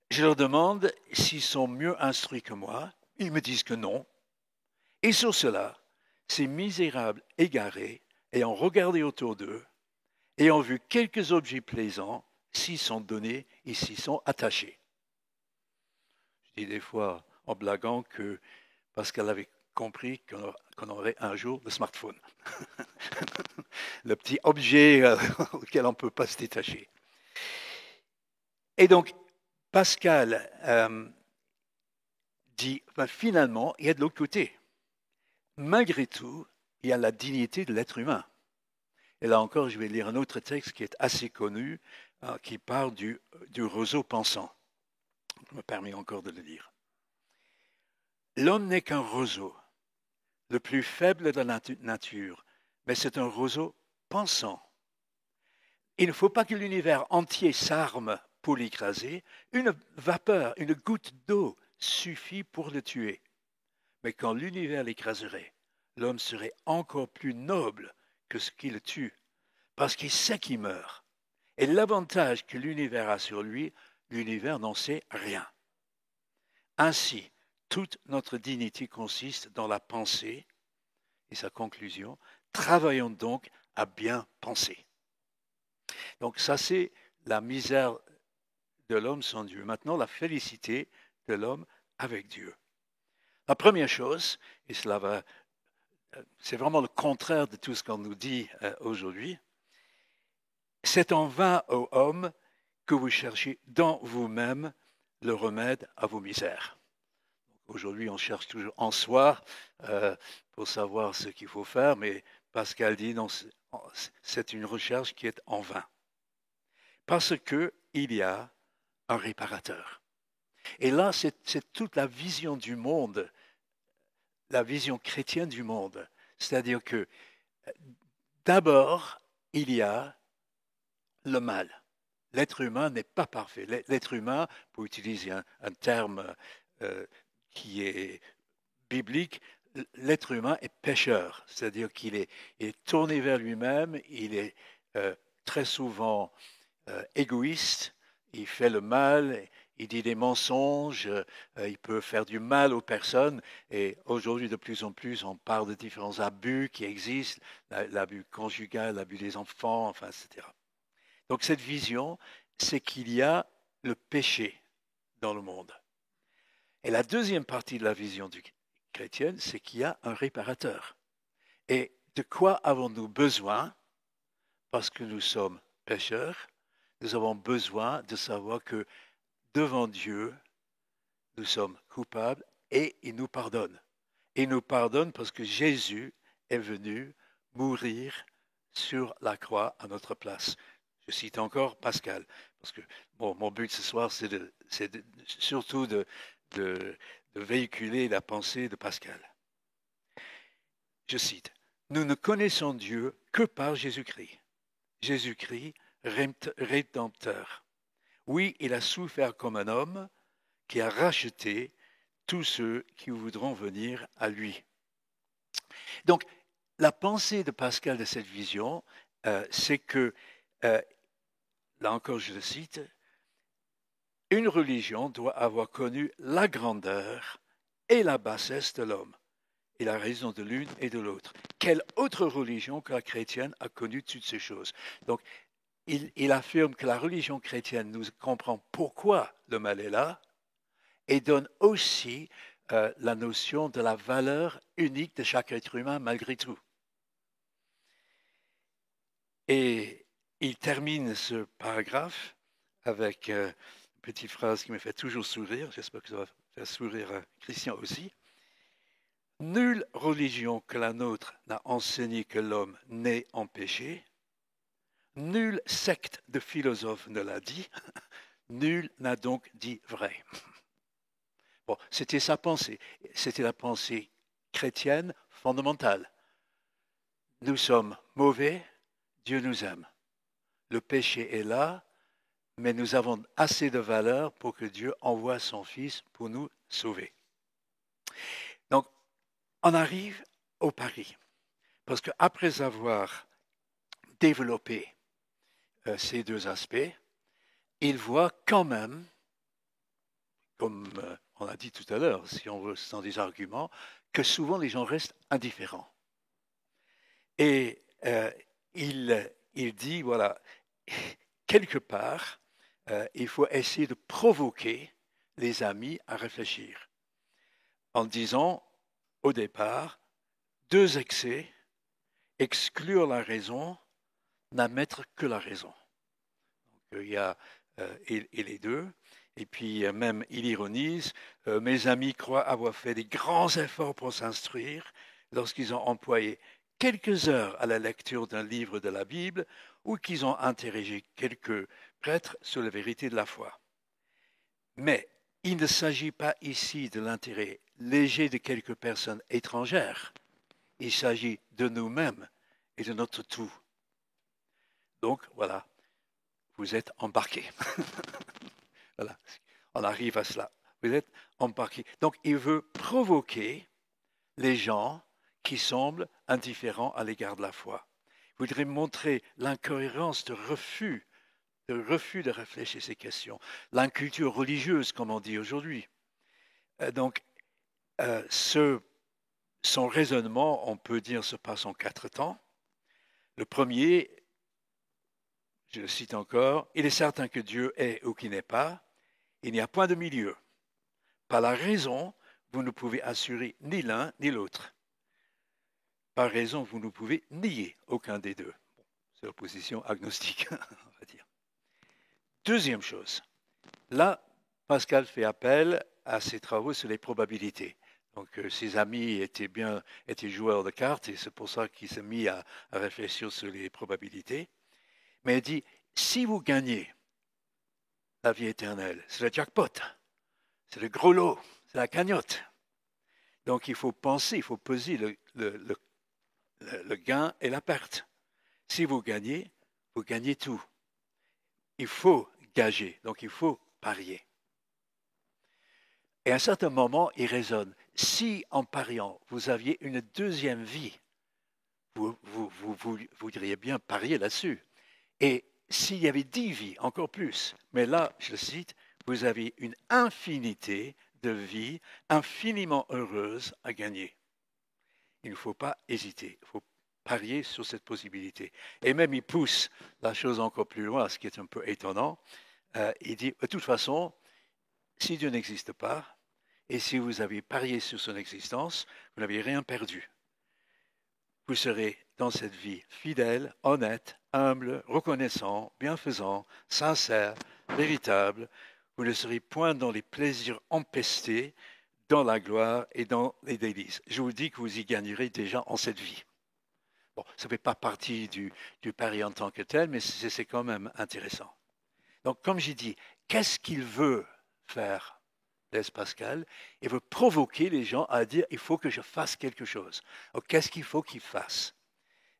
Je leur demande s'ils sont mieux instruits que moi. Ils me disent que non. Et sur cela, ces misérables égarés, ayant regardé autour d'eux, ayant vu quelques objets plaisants, s'y sont donnés et s'y sont attachés. Je dis des fois en blaguant que Pascal avait compris qu'on aurait un jour le smartphone, le petit objet auquel on ne peut pas se détacher. Et donc, Pascal dit, finalement, il y a de l'autre côté. Malgré tout, il y a la dignité de l'être humain. Et là encore, je vais lire un autre texte qui est assez connu, qui parle du roseau pensant. Je me permets encore de le lire. L'homme n'est qu'un roseau, le plus faible de la nature, mais c'est un roseau pensant. Il ne faut pas que l'univers entier s'arme pour l'écraser. Une vapeur, une goutte d'eau suffit pour le tuer. Mais quand l'univers l'écraserait, l'homme serait encore plus noble que ce qui le tue, parce qu'il sait qu'il meurt. Et l'avantage que l'univers a sur lui, l'univers n'en sait rien. Ainsi, toute notre dignité consiste dans la pensée, et sa conclusion, travaillons donc à bien penser. Donc ça, c'est la misère de l'homme sans Dieu. Maintenant, la félicité de l'homme avec Dieu. La première chose, et c'est vraiment le contraire de tout ce qu'on nous dit aujourd'hui, c'est en vain, ô homme, que vous cherchez dans vous-même le remède à vos misères. Aujourd'hui, on cherche toujours en soi pour savoir ce qu'il faut faire, mais Pascal dit non, c'est une recherche qui est en vain. Parce qu'il y a un réparateur. Et là, c'est toute la vision du monde, la vision chrétienne du monde. C'est-à-dire que d'abord, il y a le mal. L'être humain n'est pas parfait. L'être humain, pour utiliser un terme qui est biblique, l'être humain est pécheur. C'est-à-dire qu'il est tourné vers lui-même, il est très souvent égoïste, il fait le mal, il dit des mensonges, il peut faire du mal aux personnes. Et aujourd'hui, de plus en plus, on parle de différents abus qui existent, l'abus conjugal, l'abus des enfants, enfin, etc. Donc cette vision, c'est qu'il y a le péché dans le monde. Et la deuxième partie de la vision chrétienne, c'est qu'il y a un réparateur. Et de quoi avons-nous besoin? Parce que nous sommes pécheurs, nous avons besoin de savoir que devant Dieu, nous sommes coupables et il nous pardonne. Il nous pardonne parce que Jésus est venu mourir sur la croix à notre place. Je cite encore Pascal, parce que mon but ce soir, c'est surtout de véhiculer la pensée de Pascal. Je cite, « Nous ne connaissons Dieu que par Jésus-Christ. Jésus-Christ, rédempteur. Oui, il a souffert comme un homme qui a racheté tous ceux qui voudront venir à lui. » Donc, la pensée de Pascal de cette vision, c'est que, là encore je le cite, une religion doit avoir connu la grandeur et la bassesse de l'homme, et la raison de l'une et de l'autre. Quelle autre religion que la chrétienne a connu toutes ces choses? Donc, il affirme que la religion chrétienne nous comprend pourquoi le mal est là, et donne aussi la notion de la valeur unique de chaque être humain malgré tout. Et il termine ce paragraphe avec une petite phrase qui me fait toujours sourire, j'espère que ça va faire sourire Christian aussi. « Nulle religion que la nôtre n'a enseigné que l'homme naît en péché, nulle secte de philosophes ne l'a dit, nul n'a donc dit vrai. » Bon, c'était sa pensée, c'était la pensée chrétienne fondamentale. Nous sommes mauvais, Dieu nous aime. le péché est là, mais nous avons assez de valeur pour que Dieu envoie son Fils pour nous sauver. Donc, on arrive au pari. Parce qu'après avoir développé ces deux aspects, il voit quand même, comme on a dit tout à l'heure, si on veut, dans des arguments, que souvent les gens restent indifférents. Et il dit, voilà, quelque part, il faut essayer de provoquer les amis à réfléchir. En disant, au départ, 2 excès, exclure la raison, n'admettre que la raison. Donc, il y a et les deux. Et puis même, il ironise, mes amis croient avoir fait des grands efforts pour s'instruire lorsqu'ils ont employé quelques heures à la lecture d'un livre de la Bible ou qu'ils ont interrogé quelques prêtres sur la vérité de la foi. Mais il ne s'agit pas ici de l'intérêt léger de quelques personnes étrangères. Il s'agit de nous-mêmes et de notre tout. Donc, voilà, vous êtes embarqués. Voilà, on arrive à cela. Vous êtes embarqués. Donc, il veut provoquer les gens qui semblent indifférents à l'égard de la foi. Il voudrait montrer l'incohérence de refus de réfléchir à ces questions, l'inculture religieuse, comme on dit aujourd'hui. Donc, son raisonnement, on peut dire, se passe en 4 temps. Le premier, je le cite encore, il est certain que Dieu est ou qu'il n'est pas, il n'y a point de milieu. Par la raison, vous ne pouvez assurer ni l'un ni l'autre. Par raison, vous ne pouvez nier aucun des deux. C'est la position agnostique, on va dire. Deuxième chose, là, Pascal fait appel à ses travaux sur les probabilités. Donc, ses amis étaient joueurs de cartes et c'est pour ça qu'il s'est mis à réfléchir sur les probabilités. Mais il dit, si vous gagnez la vie éternelle, c'est le jackpot, c'est le gros lot, c'est la cagnotte. Donc, il faut penser, il faut peser le gain et la perte. Si vous gagnez tout. Il faut gager, donc il faut parier. Et à un certain moment, il raisonne. Si en pariant, vous aviez une deuxième vie, vous voudriez bien parier là-dessus. Et s'il y avait 10 vies, encore plus. Mais là, je le cite, vous avez une infinité de vies infiniment heureuses à gagner. Il ne faut pas hésiter, il faut parier sur cette possibilité. Et même il pousse la chose encore plus loin, ce qui est un peu étonnant. Il dit, de toute façon, si Dieu n'existe pas, et si vous avez parié sur son existence, vous n'avez rien perdu. Vous serez dans cette vie fidèle, honnête, humble, reconnaissant, bienfaisant, sincère, véritable. Vous ne serez point dans les plaisirs empestés, dans la gloire et dans les délices. Je vous dis que vous y gagnerez déjà en cette vie. Bon, ça ne fait pas partie du pari en tant que tel, mais c'est quand même intéressant. Donc, comme j'ai dit, qu'est-ce qu'il veut faire, Blaise Pascal? Il veut provoquer les gens à dire, il faut que je fasse quelque chose. Donc, qu'est-ce qu'il faut qu'il fasse?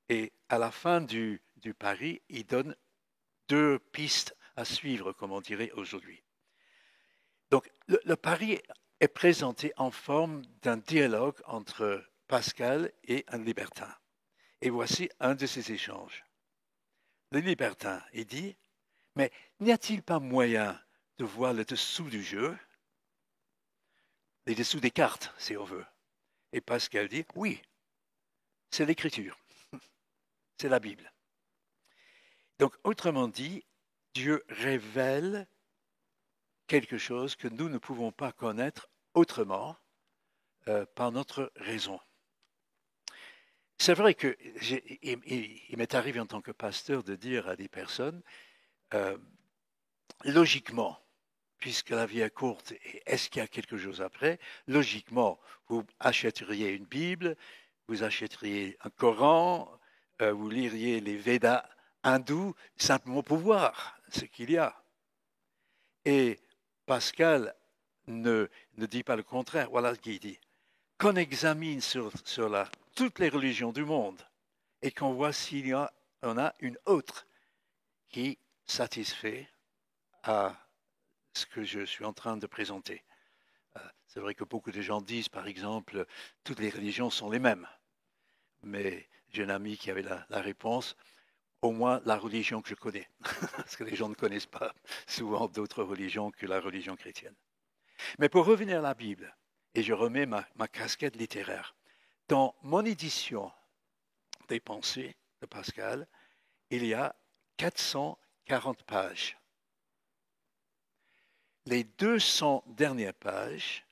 Et à la fin du pari, il donne 2 pistes à suivre, comme on dirait aujourd'hui. Donc, le pari est présenté en forme d'un dialogue entre Pascal et un libertin. Et voici un de ces échanges. Le libertin, il dit, mais n'y a-t-il pas moyen de voir le dessous du jeu, les dessous des cartes, si on veut? Et Pascal dit, oui, c'est l'écriture, c'est la Bible. Donc, autrement dit, Dieu révèle quelque chose que nous ne pouvons pas connaître autrement par notre raison. C'est vrai que il m'est arrivé en tant que pasteur de dire à des personnes, logiquement, puisque la vie est courte, et est-ce qu'il y a quelque chose après? Logiquement, vous achèteriez une Bible, vous achèteriez un Coran, vous liriez les Védas hindous, simplement pour voir ce qu'il y a. Et Pascal ne dit pas le contraire. Voilà ce qu'il dit. Qu'on examine sur toutes les religions du monde et qu'on voit s'il y en a une autre qui satisfait à ce que je suis en train de présenter. C'est vrai que beaucoup de gens disent, par exemple, toutes les religions sont les mêmes. Mais j'ai un ami qui avait la réponse, au moins la religion que je connais, parce que les gens ne connaissent pas souvent d'autres religions que la religion chrétienne. Mais pour revenir à la Bible, et je remets ma casquette littéraire, dans mon édition des Pensées de Pascal, il y a 440 pages. Les 200 dernières pages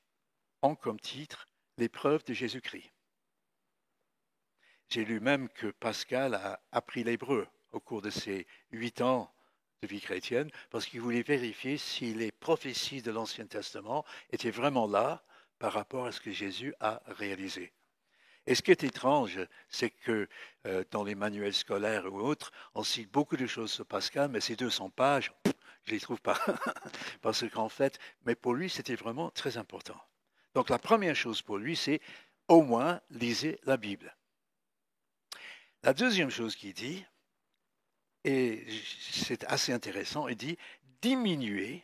ont comme titre « L'épreuve de Jésus-Christ ». J'ai lu même que Pascal a appris l'hébreu au cours de ses 8 ans de vie chrétienne parce qu'il voulait vérifier si les prophéties de l'Ancien Testament étaient vraiment là par rapport à ce que Jésus a réalisé. Et ce qui est étrange, c'est que dans les manuels scolaires ou autres, on cite beaucoup de choses sur Pascal, mais ces 200 pages, je ne les trouve pas. Parce qu'en fait, mais pour lui, c'était vraiment très important. Donc la première chose pour lui, c'est au moins lisez la Bible. La deuxième chose qu'il dit, et c'est assez intéressant, il dit diminuez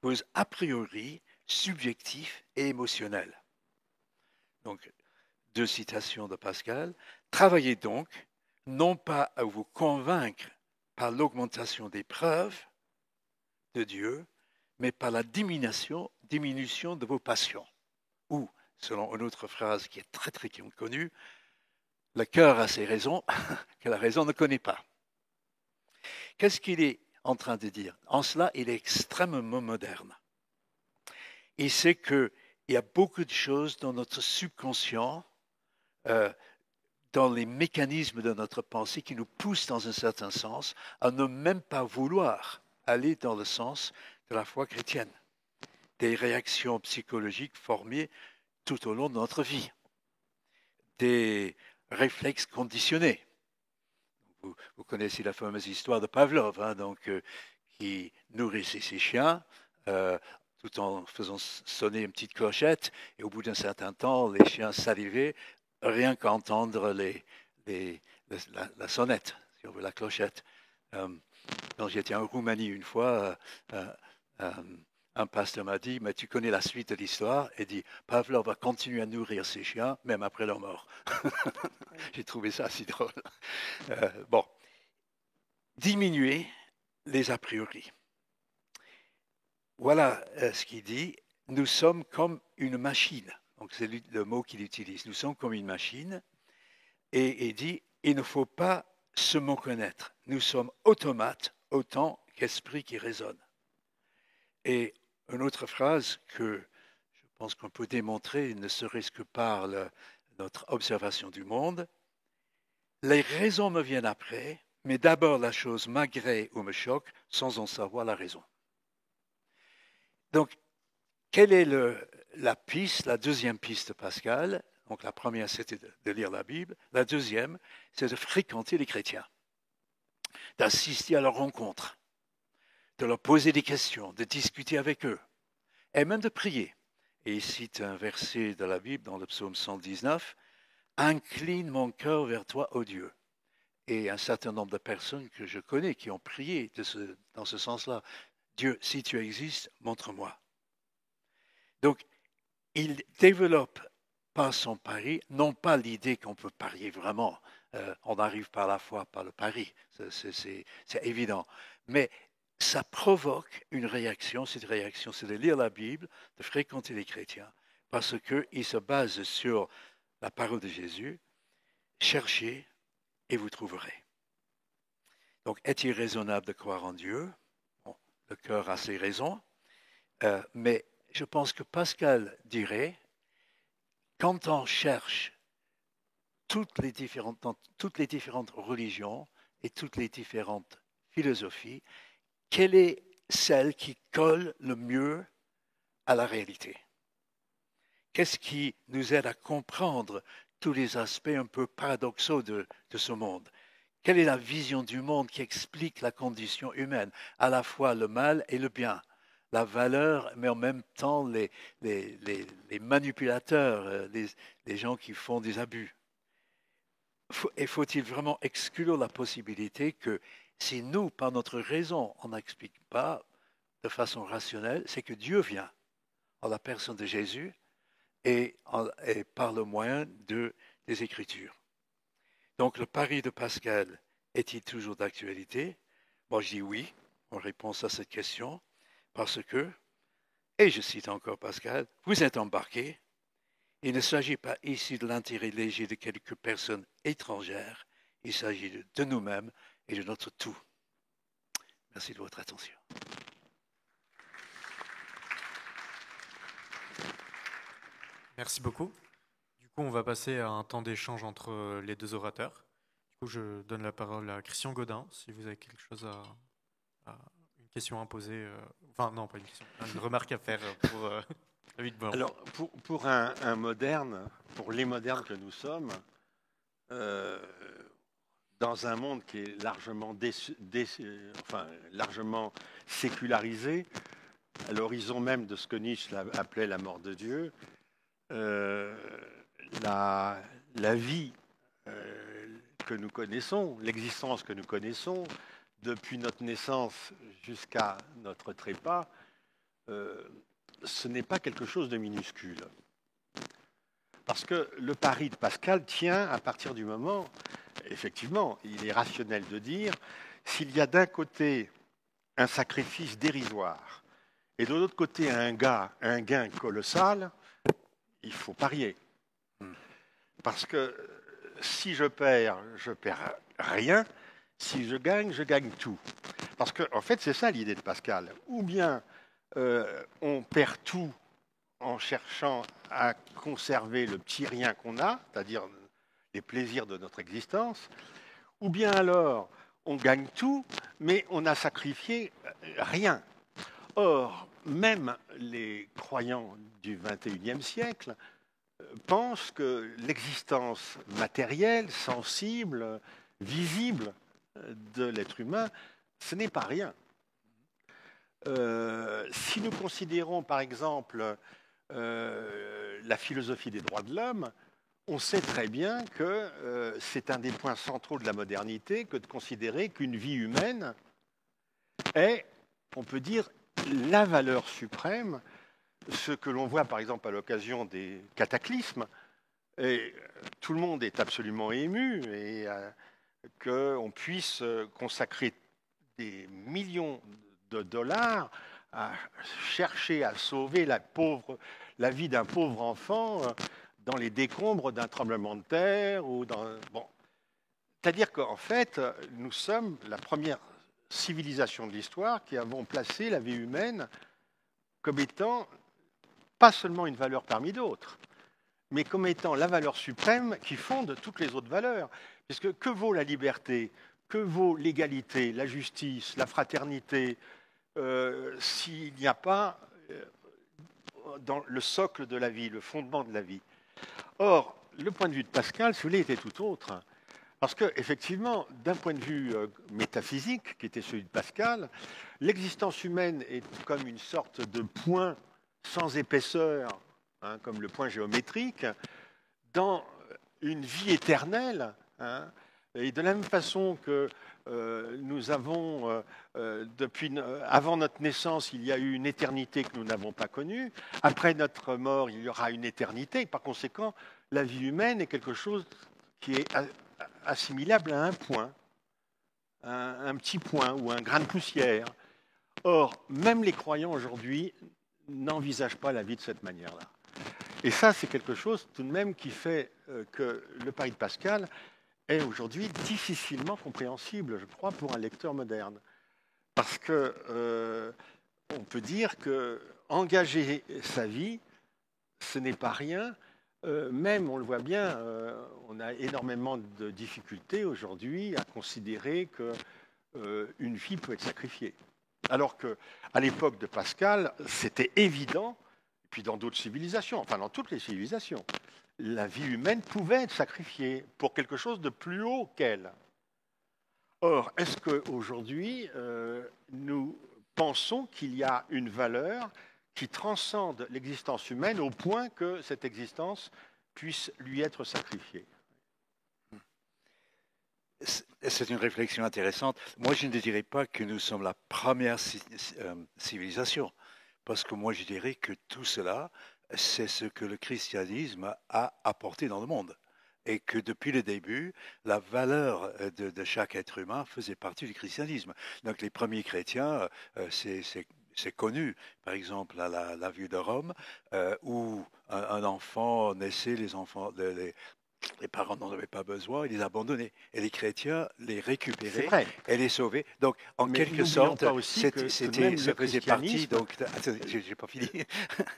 vos a priori subjectifs et émotionnels. Donc, 2 citations de Pascal. Travaillez donc, non pas à vous convaincre par l'augmentation des preuves de Dieu, mais par la diminution de vos passions. Ou, selon une autre phrase qui est très très connue, le cœur a ses raisons que la raison ne connaît pas. Qu'est-ce qu'il est en train de dire? En cela, il est extrêmement moderne. Il sait qu'il y a beaucoup de choses dans notre subconscient, dans les mécanismes de notre pensée qui nous poussent dans un certain sens à ne même pas vouloir aller dans le sens de la foi chrétienne. Des réactions psychologiques formées tout au long de notre vie. Des réflexes conditionnés. Vous connaissez la fameuse histoire de Pavlov, qui nourrissait ses chiens tout en faisant sonner une petite clochette. Et au bout d'un certain temps, les chiens salivaient rien qu'à entendre la sonnette, si on veut, la clochette. Quand j'étais en Roumanie une fois, un pasteur m'a dit, mais tu connais la suite de l'histoire, et dit, Pavlov va continuer à nourrir ses chiens, même après leur mort. J'ai trouvé ça si drôle. Diminuer les a priori. Voilà ce qu'il dit, nous sommes comme une machine. Donc c'est le mot qu'il utilise. Nous sommes comme une machine. Et il dit, il ne faut pas se méconnaître. Nous sommes automates autant qu'esprit qui raisonne. Et une autre phrase que je pense qu'on peut démontrer, ne serait-ce que par notre observation du monde, les raisons me viennent après, mais d'abord la chose m'agrée ou me choque sans en savoir la raison. Donc, quelle est la piste, la deuxième piste de Pascal? Donc la première, c'était de lire la Bible. La deuxième, c'est de fréquenter les chrétiens, d'assister à leurs rencontres, de leur poser des questions, de discuter avec eux, et même de prier. Et il cite un verset de la Bible dans le psaume 119, « Incline mon cœur vers toi, ô Dieu ». Et un certain nombre de personnes que je connais qui ont prié dans ce sens-là. Dieu, si tu existes, montre-moi. Donc, il développe par son pari, non pas l'idée qu'on peut parier vraiment, on arrive par la foi, par le pari, c'est évident, mais ça provoque une réaction, cette réaction, c'est de lire la Bible, de fréquenter les chrétiens, parce qu'il se base sur la parole de Jésus, cherchez et vous trouverez. Donc, est-il raisonnable de croire en Dieu? Bon, le cœur a ses raisons, mais je pense que Pascal dirait, quand on cherche toutes les différentes religions et toutes les différentes philosophies, quelle est celle qui colle le mieux à la réalité? Qu'est-ce qui nous aide à comprendre tous les aspects un peu paradoxaux de ce monde? Quelle est la vision du monde qui explique la condition humaine, à la fois le mal et le bien, la valeur, mais en même temps les manipulateurs, les gens qui font des abus? Et faut-il vraiment exclure la possibilité que Si nous, par notre raison, on n'explique pas de façon rationnelle, c'est que Dieu vient en la personne de Jésus et par le moyen des Écritures. Donc le pari de Pascal est-il toujours d'actualité? Moi je dis oui, en réponse à cette question, parce que, et je cite encore Pascal, vous êtes embarqués. Il ne s'agit pas ici de l'intérêt léger de quelques personnes étrangères, il s'agit de nous-mêmes et de notre tout. Merci de votre attention. Merci beaucoup. Du coup, on va passer à un temps d'échange entre les deux orateurs. Du coup, je donne la parole à Christian Godin, si vous avez quelque chose une question à poser. Enfin, non, pas une question, une remarque à faire pour David Blanc. Alors, pour un moderne, pour les modernes que nous sommes, dans un monde qui est largement sécularisé, à l'horizon même de ce que Nietzsche appelait la mort de Dieu, la vie que nous connaissons, l'existence que nous connaissons, depuis notre naissance jusqu'à notre trépas, ce n'est pas quelque chose de minuscule. Parce que le pari de Pascal tient à partir du moment, effectivement, il est rationnel de dire, s'il y a d'un côté un sacrifice dérisoire et de l'autre côté un gain colossal, il faut parier. Parce que si je perds rien. Si je gagne tout. Parce qu'en fait, c'est ça l'idée de Pascal. Ou bien on perd tout en cherchant à conserver le petit rien qu'on a, c'est-à-dire les plaisirs de notre existence, ou bien alors on gagne tout, mais on a sacrifié rien. Or, même les croyants du XXIe siècle pensent que l'existence matérielle, sensible, visible de l'être humain, ce n'est pas rien. Si nous considérons par exemple la philosophie des droits de l'homme, on sait très bien que c'est un des points centraux de la modernité que de considérer qu'une vie humaine est, on peut dire, la valeur suprême, ce que l'on voit par exemple à l'occasion des cataclysmes, et tout le monde est absolument ému, et qu'on puisse consacrer des millions de dollars à chercher à sauver la vie d'un pauvre enfant dans les décombres d'un tremblement de terre. C'est-à-dire qu'en fait, nous sommes la première civilisation de l'histoire qui avons placé la vie humaine comme étant pas seulement une valeur parmi d'autres, mais comme étant la valeur suprême qui fonde toutes les autres valeurs. Puisque que vaut la liberté, que vaut l'égalité, la justice, la fraternité, s'il n'y a pas dans le socle de la vie, le fondement de la vie. Or, le point de vue de Pascal, si vous voulez, était tout autre. Parce qu'effectivement, d'un point de vue métaphysique, qui était celui de Pascal, l'existence humaine est comme une sorte de point sans épaisseur, hein, comme le point géométrique, dans une vie éternelle. Hein, et de la même façon que nous avons, avant notre naissance, il y a eu une éternité que nous n'avons pas connue. Après notre mort, il y aura une éternité. Par conséquent, la vie humaine est quelque chose qui est assimilable à un point, un petit point ou un grain de poussière. Or, même les croyants aujourd'hui n'envisagent pas la vie de cette manière-là. Et ça, c'est quelque chose tout de même qui fait que le pari de Pascal est aujourd'hui difficilement compréhensible, je crois, pour un lecteur moderne. Parce que on peut dire que engager sa vie, ce n'est pas rien. Même, on le voit bien, on a énormément de difficultés aujourd'hui à considérer qu'une vie peut être sacrifiée. Alors qu'à l'époque de Pascal, c'était évident, et puis dans d'autres civilisations, enfin dans toutes les civilisations, la vie humaine pouvait être sacrifiée pour quelque chose de plus haut qu'elle. Or, est-ce qu'aujourd'hui, nous pensons qu'il y a une valeur qui transcende l'existence humaine au point que cette existence puisse lui être sacrifiée? C'est une réflexion intéressante. Moi, je ne dirais pas que nous sommes la première civilisation, parce que moi, je dirais que tout cela, c'est ce que le christianisme a apporté dans le monde. Et que depuis le début, la valeur de chaque être humain faisait partie du christianisme. Donc les premiers chrétiens, c'est connu, par exemple à la vue de Rome, où un enfant naissait, les parents n'en avaient pas besoin, ils les abandonnaient. Et les chrétiens les C'est récupéraient vrai. et les sauvaient. Donc, en Mais quelque n'oublions sorte, pas aussi que tout de même ça le faisait partie. christianisme, Donc, attendez, j'ai pas fini.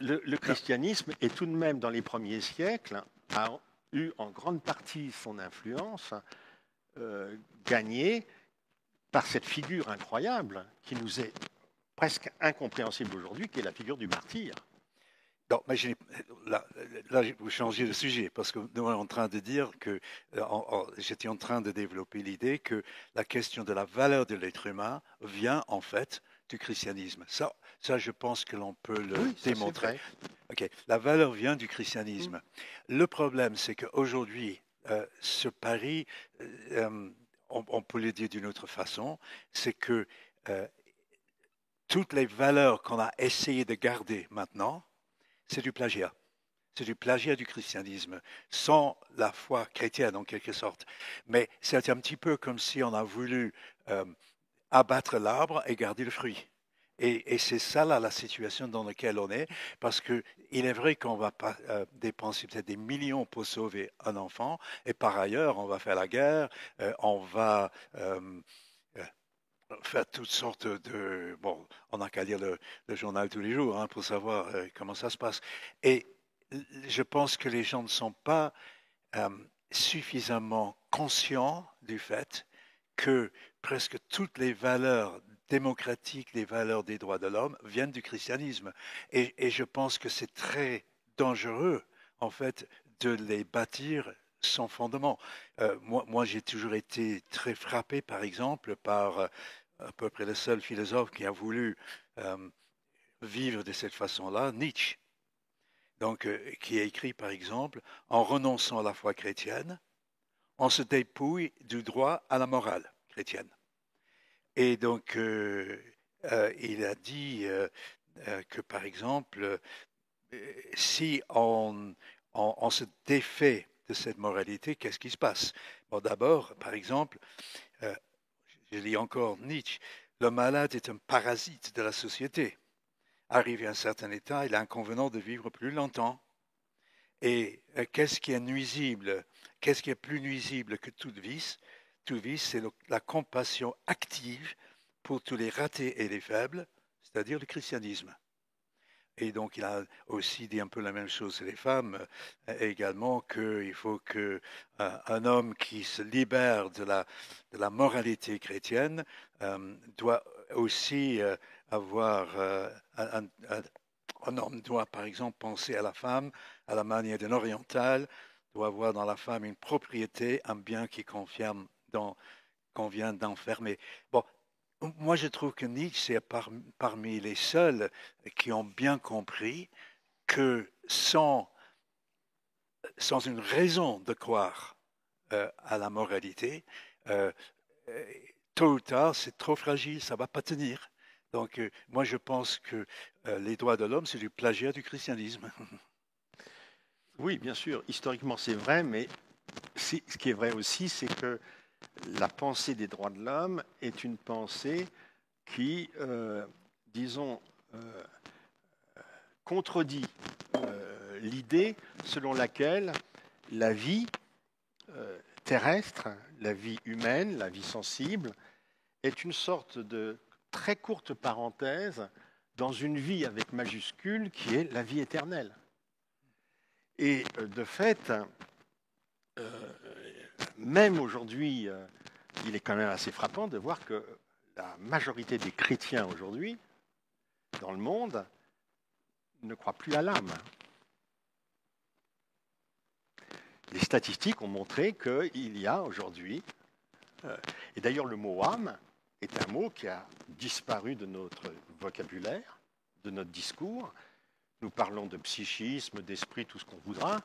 le christianisme est tout de même dans les premiers siècles a eu en grande partie son influence gagnée par cette figure incroyable qui nous est presque incompréhensible aujourd'hui, qui est la figure du martyr. Non, mais là, vous changez de sujet parce que nous sommes en train de dire que j'étais en train de développer l'idée que la question de la valeur de l'être humain vient en fait du christianisme. Ça je pense que l'on peut le Oui, ça, démontrer. c'est vrai. Ok, la valeur vient du christianisme. Le problème, c'est qu'aujourd'hui, ce pari, on peut le dire d'une autre façon, c'est que euh, toutes les valeurs qu'on a essayé de garder maintenant, c'est du plagiat. C'est du plagiat du christianisme, sans la foi chrétienne en quelque sorte. Mais c'est un petit peu comme si on a voulu abattre l'arbre et garder le fruit. Et c'est ça là la situation dans laquelle on est, parce que il est vrai qu'on va pas dépenser peut-être des millions pour sauver un enfant, et par ailleurs on va faire la guerre, on va faire toutes sortes de... Bon, on n'a qu'à lire le journal tous les jours pour savoir comment ça se passe. Et je pense que les gens ne sont pas euh, suffisamment conscients du fait que presque toutes les valeurs démocratiques, les valeurs des droits de l'homme viennent du christianisme. Et je pense que c'est très dangereux, en fait, de les bâtir sans fondement. Moi j'ai toujours été très frappé, par exemple, par à peu près le seul philosophe qui a voulu euh, vivre de cette façon-là, Nietzsche. Donc, qui a écrit, par exemple, en renonçant à la foi chrétienne, on se dépouille du droit à la morale chrétienne. Et donc, il a dit que, par exemple, si on se défait de cette moralité, qu'est-ce qui se passe? Bon, d'abord, par exemple, euh, je lis encore Nietzsche, le malade est un parasite de la société. Arrivé à un certain état, il a inconvénient de vivre plus longtemps. Et qu'est-ce qui est nuisible? Qu'est-ce qui est plus nuisible que toute vice? Tout vice, c'est la compassion active pour tous les ratés et les faibles, c'est-à-dire le christianisme. Et donc, il a aussi dit un peu la même chose chez les femmes, également qu'il faut qu'un homme qui se libère de la moralité chrétienne doit aussi avoir un homme doit, par exemple, penser à la femme à la manière d'un oriental, doit avoir dans la femme une propriété, un bien qui confirme qu'on vient d'enfermer. Bon, moi, je trouve que Nietzsche est parmi les seuls qui ont bien compris que sans une raison de croire à la moralité, euh, tôt ou tard, c'est trop fragile, ça ne va pas tenir. Donc, moi, je pense que les droits de l'homme, c'est du plagiat du christianisme. Oui, bien sûr, historiquement c'est vrai, mais ce qui est vrai aussi, c'est que la pensée des droits de l'homme est une pensée qui, disons, contredit l'idée selon laquelle la vie terrestre, la vie humaine, la vie sensible, est une sorte de très courte parenthèse dans une vie avec majuscule qui est la vie éternelle. Et de fait, même aujourd'hui, il est quand même assez frappant de voir que la majorité des chrétiens aujourd'hui, dans le monde, ne croient plus à l'âme. Les statistiques ont montré qu'il y a aujourd'hui, et d'ailleurs le mot âme est un mot qui a disparu de notre vocabulaire, de notre discours, Nous parlons de psychisme, d'esprit, tout ce qu'on voudra,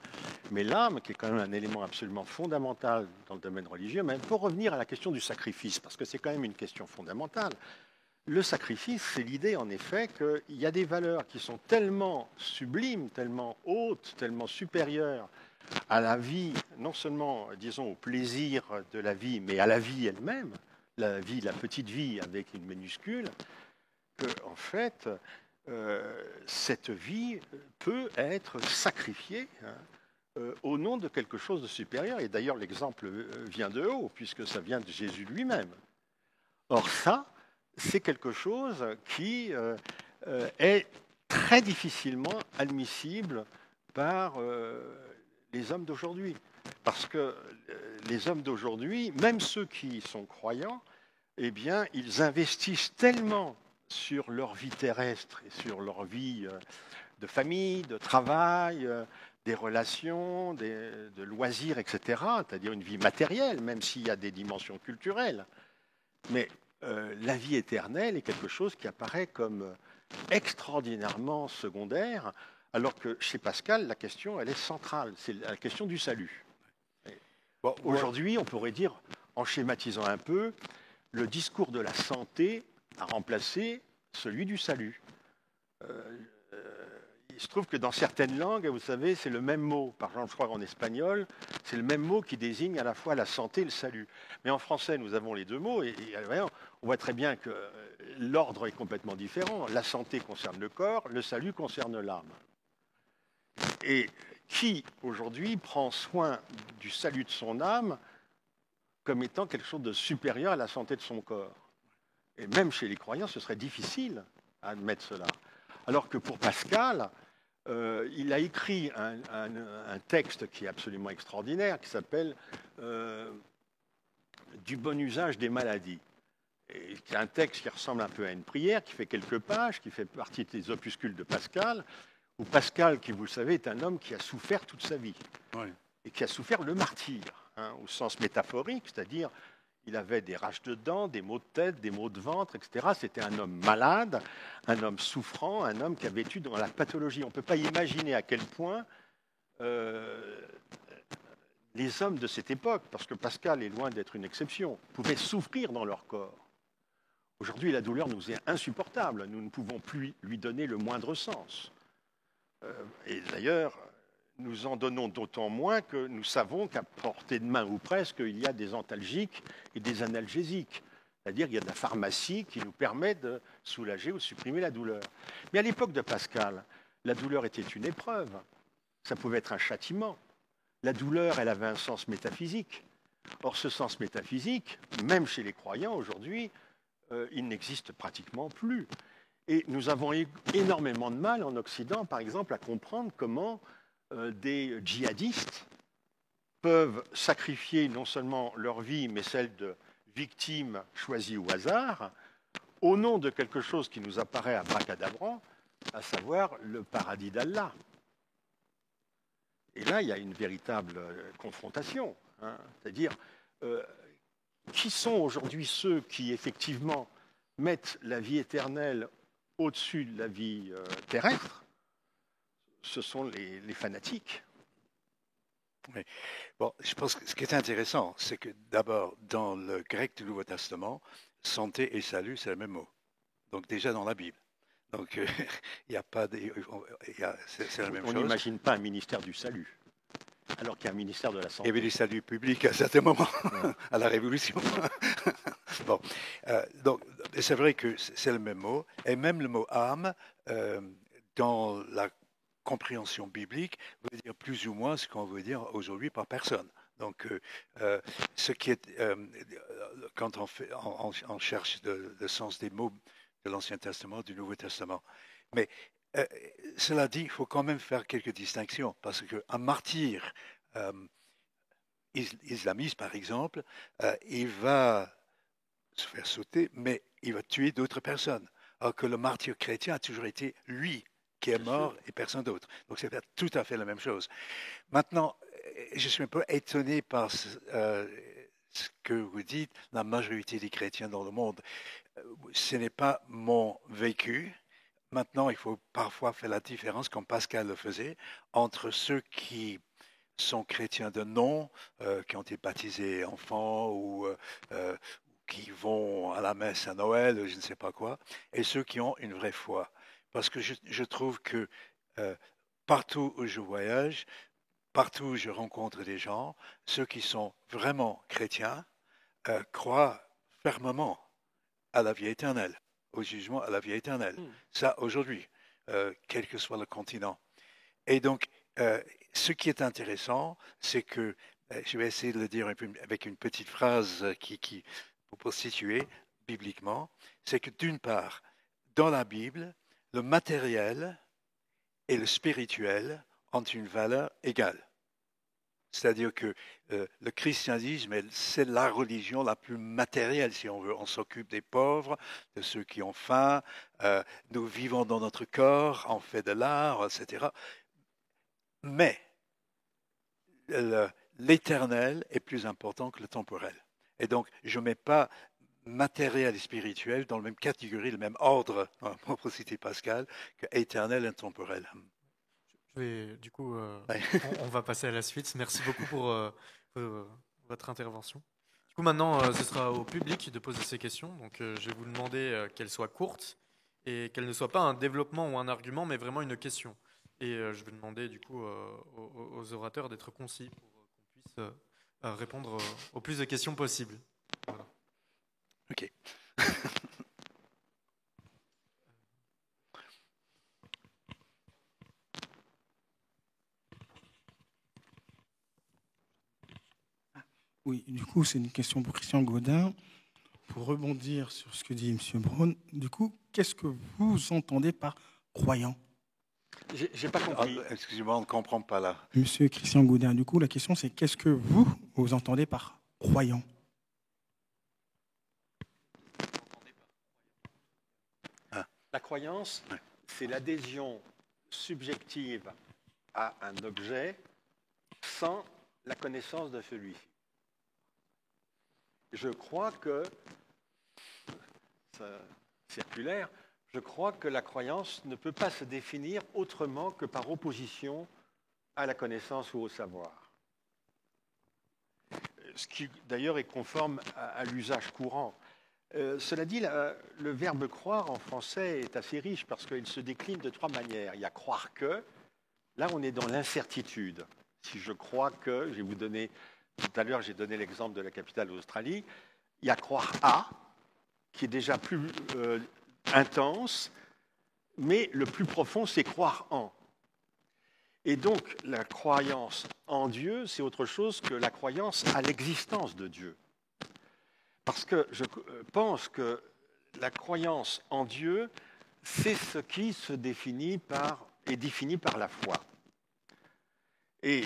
mais l'âme, qui est quand même un élément absolument fondamental dans le domaine religieux, même pour revenir à la question du sacrifice, parce que c'est quand même une question fondamentale. Le sacrifice, c'est l'idée, en effet, qu'il y a des valeurs qui sont tellement sublimes, tellement hautes, tellement supérieures à la vie, non seulement, disons, au plaisir de la vie, mais à la vie elle-même, la vie, la petite vie avec une minuscule, que, en fait, cette vie peut être sacrifiée au nom de quelque chose de supérieur. Et d'ailleurs, l'exemple vient de haut, puisque ça vient de Jésus lui-même. Or, ça, c'est quelque chose qui est très difficilement admissible par les hommes d'aujourd'hui. Parce que les hommes d'aujourd'hui, même ceux qui sont croyants, eh bien, ils investissent tellement sur leur vie terrestre et sur leur vie de famille, de travail, des relations, de loisirs, etc., c'est-à-dire une vie matérielle, même s'il y a des dimensions culturelles. Mais la vie éternelle est quelque chose qui apparaît comme extraordinairement secondaire, alors que chez Pascal, la question, elle est centrale, c'est la question du salut. Bon, aujourd'hui, on pourrait dire, en schématisant un peu, le discours de la santé a remplacé celui du salut. Il se trouve que dans certaines langues, vous savez, c'est le même mot. Par exemple, je crois qu'en espagnol, c'est le même mot qui désigne à la fois la santé et le salut. Mais en français, nous avons les deux mots et on voit très bien que l'ordre est complètement différent. La santé concerne le corps, le salut concerne l'âme. Et qui, aujourd'hui, prend soin du salut de son âme comme étant quelque chose de supérieur à la santé de son corps? Et même chez les croyants, ce serait difficile à admettre cela. Alors que pour Pascal, il a écrit un texte qui est absolument extraordinaire, qui s'appelle Du bon usage des maladies. Et c'est un texte qui ressemble un peu à une prière, qui fait quelques pages, qui fait partie des opuscules de Pascal, où Pascal, qui vous le savez, est un homme qui a souffert toute sa vie, oui, et qui a souffert le martyre, au sens métaphorique, c'est-à-dire il avait des rages de dents, des maux de tête, des maux de ventre, etc. C'était un homme malade, un homme souffrant, un homme qui a vécu dans la pathologie. On ne peut pas imaginer à quel point les hommes de cette époque, parce que Pascal est loin d'être une exception, pouvaient souffrir dans leur corps. Aujourd'hui, la douleur nous est insupportable. Nous ne pouvons plus lui donner le moindre sens. Et d'ailleurs, nous en donnons d'autant moins que nous savons qu'à portée de main ou presque, il y a des antalgiques et des analgésiques. C'est-à-dire qu'il y a de la pharmacie qui nous permet de soulager ou de supprimer la douleur. Mais à l'époque de Pascal, la douleur était une épreuve. Ça pouvait être un châtiment. La douleur, elle avait un sens métaphysique. Or, ce sens métaphysique, même chez les croyants aujourd'hui, il n'existe pratiquement plus. Et nous avons énormément de mal en Occident, par exemple, à comprendre comment des djihadistes peuvent sacrifier non seulement leur vie, mais celle de victimes choisies au hasard, au nom de quelque chose qui nous apparaît abracadabrant, à savoir le paradis d'Allah. Et là, il y a une véritable confrontation. C'est-à-dire, qui sont aujourd'hui ceux qui, effectivement, mettent la vie éternelle au-dessus de la vie terrestre? Ce sont les fanatiques. Oui. Bon, je pense que ce qui est intéressant, c'est que d'abord, dans le grec du Nouveau Testament, santé et salut, c'est le même mot. Donc déjà dans la Bible. Donc il n'y a pas de... c'est la même chose. On n'imagine pas un ministère du salut, alors qu'il y a un ministère de la santé. Il y avait du salut public à certains moments, à la Révolution. Bon, donc c'est vrai que c'est le même mot. Et même le mot âme, dans la compréhension biblique, veut dire plus ou moins ce qu'on veut dire aujourd'hui par personne. Donc, ce qui est, quand on cherche le sens des mots de l'Ancien Testament, du Nouveau Testament. Mais cela dit, il faut quand même faire quelques distinctions, parce qu'un martyr islamiste, par exemple, il va se faire sauter, mais il va tuer d'autres personnes. Alors que le martyr chrétien a toujours été lui qui est mort et personne d'autre. Donc c'est tout à fait la même chose. Maintenant, je suis un peu étonné par ce que vous dites, la majorité des chrétiens dans le monde. Ce n'est pas mon vécu. Maintenant, il faut parfois faire la différence, comme Pascal le faisait, entre ceux qui sont chrétiens de nom, qui ont été baptisés enfants ou qui vont à la messe à Noël, ou je ne sais pas quoi, et ceux qui ont une vraie foi. Parce que je trouve que euh, partout où je voyage, partout où je rencontre des gens, ceux qui sont vraiment chrétiens croient fermement à la vie éternelle, au jugement, à la vie éternelle. Ça, aujourd'hui, quel que soit le continent. Et donc, ce qui est intéressant, c'est que, je vais essayer de le dire avec une petite phrase pour situer bibliquement, c'est que d'une part, dans la Bible, le matériel et le spirituel ont une valeur égale. C'est-à-dire que le christianisme, c'est la religion la plus matérielle, si on veut. On s'occupe des pauvres, de ceux qui ont faim, nous vivons dans notre corps, on fait de l'art, etc. Mais l'éternel est plus important que le temporel. Et donc, je ne mets pas matériel et spirituel dans la même catégorie, le même ordre, pour citer Pascal, que éternel et temporel. Du coup, on va passer à la suite. Merci beaucoup pour votre intervention. Du coup, maintenant, ce sera au public de poser ses questions. Donc, je vais vous demander qu'elles soient courtes et qu'elles ne soient pas un développement ou un argument, mais vraiment une question. Et je vais demander du coup aux orateurs d'être concis pour qu'on puisse répondre au plus de questions possibles. Voilà. Ok. Oui, du coup, c'est une question pour Christian Gaudin. Pour rebondir sur ce que dit M. Braun, du coup, qu'est-ce que vous entendez par croyant? J'ai pas compris. Excusez-moi, on ne comprend pas là. Monsieur Christian Gaudin, du coup, la question c'est qu'est-ce que vous entendez par croyant? La croyance, c'est l'adhésion subjective à un objet sans la connaissance de celui-ci. Je crois que, circulaire, je crois que la croyance ne peut pas se définir autrement que par opposition à la connaissance ou au savoir. Ce qui d'ailleurs est conforme à l'usage courant. Cela dit, le verbe croire en français est assez riche parce qu'il se décline de trois manières. Il y a croire que, là on est dans l'incertitude. Si je crois que, je vais vous donner, tout à l'heure j'ai donné l'exemple de la capitale d'Australie, il y a croire à, qui est déjà plus intense, mais le plus profond c'est croire en. Et donc la croyance en Dieu, c'est autre chose que la croyance à l'existence de Dieu. Parce que je pense que la croyance en Dieu, c'est ce qui est défini par la foi. Et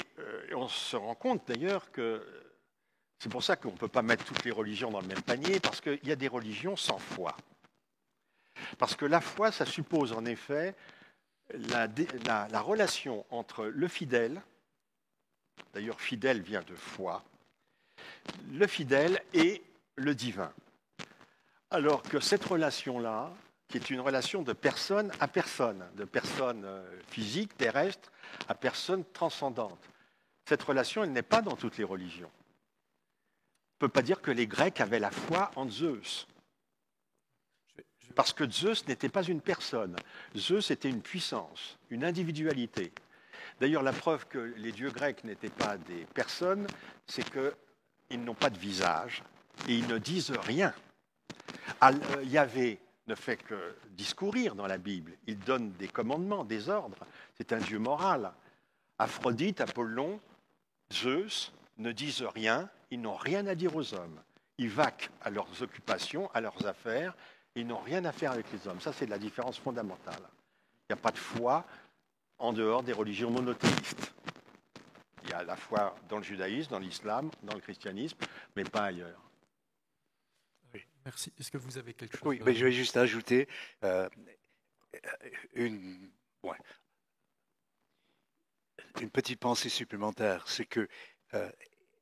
on se rend compte d'ailleurs que c'est pour ça qu'on ne peut pas mettre toutes les religions dans le même panier, parce qu'il y a des religions sans foi. Parce que la foi, ça suppose en effet la relation entre le fidèle, d'ailleurs fidèle vient de foi, le fidèle et le divin. Alors que cette relation-là, qui est une relation de personne à personne, de personne physique, terrestre, à personne transcendante, cette relation, elle n'est pas dans toutes les religions. On ne peut pas dire que les Grecs avaient la foi en Zeus. Parce que Zeus n'était pas une personne. Zeus était une puissance, une individualité. D'ailleurs, la preuve que les dieux grecs n'étaient pas des personnes, c'est qu'ils n'ont pas de visage et ils ne disent rien. Yahvé ne fait que discourir dans la Bible. Il donne des commandements, des ordres. C'est un dieu moral. Aphrodite, Apollon, Zeus ne disent rien. Ils n'ont rien à dire aux hommes. Ils vaquent à leurs occupations, à leurs affaires. Ils n'ont rien à faire avec les hommes. Ça, c'est la différence fondamentale. Il n'y a pas de foi en dehors des religions monothéistes. Il y a la foi dans le judaïsme, dans l'islam, dans le christianisme, mais pas ailleurs. Merci. Est-ce que vous avez quelque chose? Oui, mais je vais juste ajouter une petite pensée supplémentaire. C'est que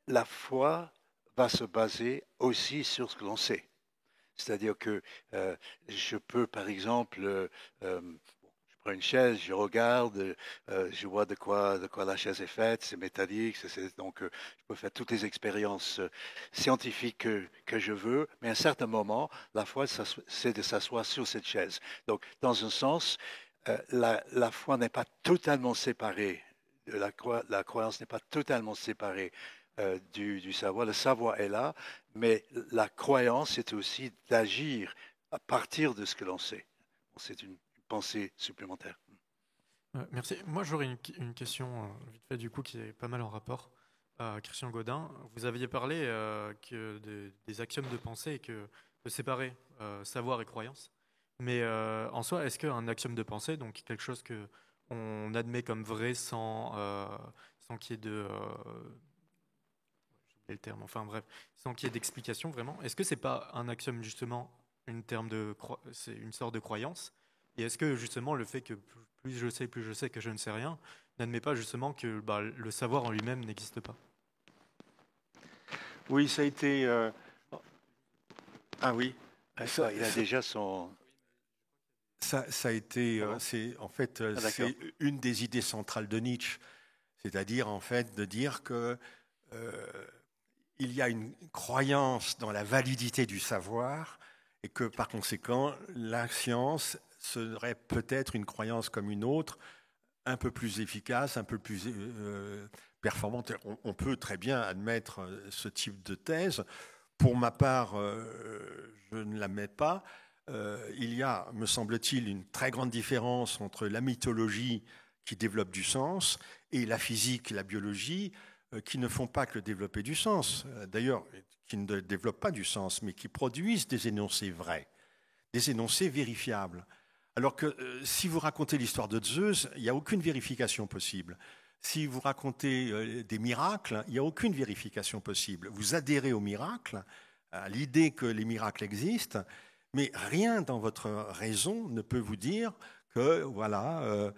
la foi va se baser aussi sur ce que l'on sait. C'est-à-dire que je peux, par exemple, prends une chaise, je regarde, je vois de quoi la chaise est faite, c'est métallique, donc je peux faire toutes les expériences scientifiques que je veux, mais à un certain moment, la foi, c'est de s'asseoir sur cette chaise. Donc, dans un sens, la foi n'est pas totalement séparée, la croyance n'est pas totalement séparée du savoir. Le savoir est là, mais la croyance, c'est aussi d'agir à partir de ce que l'on sait. C'est une pensée supplémentaire. Merci. Moi, j'aurais une question vite fait du coup qui est pas mal en rapport. Christian Godin, vous aviez parlé des axiomes de pensée et de séparer savoir et croyance. Mais en soi, est-ce qu'un axiome de pensée, donc quelque chose que on admet comme vrai sans qu'il y ait j'ai oublié le terme, enfin bref, sans qu'il y ait d'explication vraiment, est-ce que c'est pas un axiome justement c'est une sorte de croyance? Et est-ce que justement le fait que plus je sais que je ne sais rien, n'admet pas justement que le savoir en lui-même n'existe pas? Oui, ça a été. Ah oui. Il a déjà son... Ça a été. Ah bon? En fait, Ah, d'accord. c'est une des idées centrales de Nietzsche, c'est-à-dire en fait de dire que il y a une croyance dans la validité du savoir et que par conséquent, la science serait peut-être une croyance comme une autre, un peu plus efficace, un peu plus performante. On peut très bien admettre ce type de thèse. Pour ma part, je ne l'admets pas. Il y a, me semble-t-il, une très grande différence entre la mythologie qui développe du sens et la physique et la biologie qui ne font pas que développer du sens. D'ailleurs, qui ne développent pas du sens, mais qui produisent des énoncés vrais, des énoncés vérifiables. Alors que si vous racontez l'histoire de Zeus, il n'y a aucune vérification possible. Si vous racontez des miracles, il n'y a aucune vérification possible. Vous adhérez aux miracles, à l'idée que les miracles existent, mais rien dans votre raison ne peut vous dire que, voilà,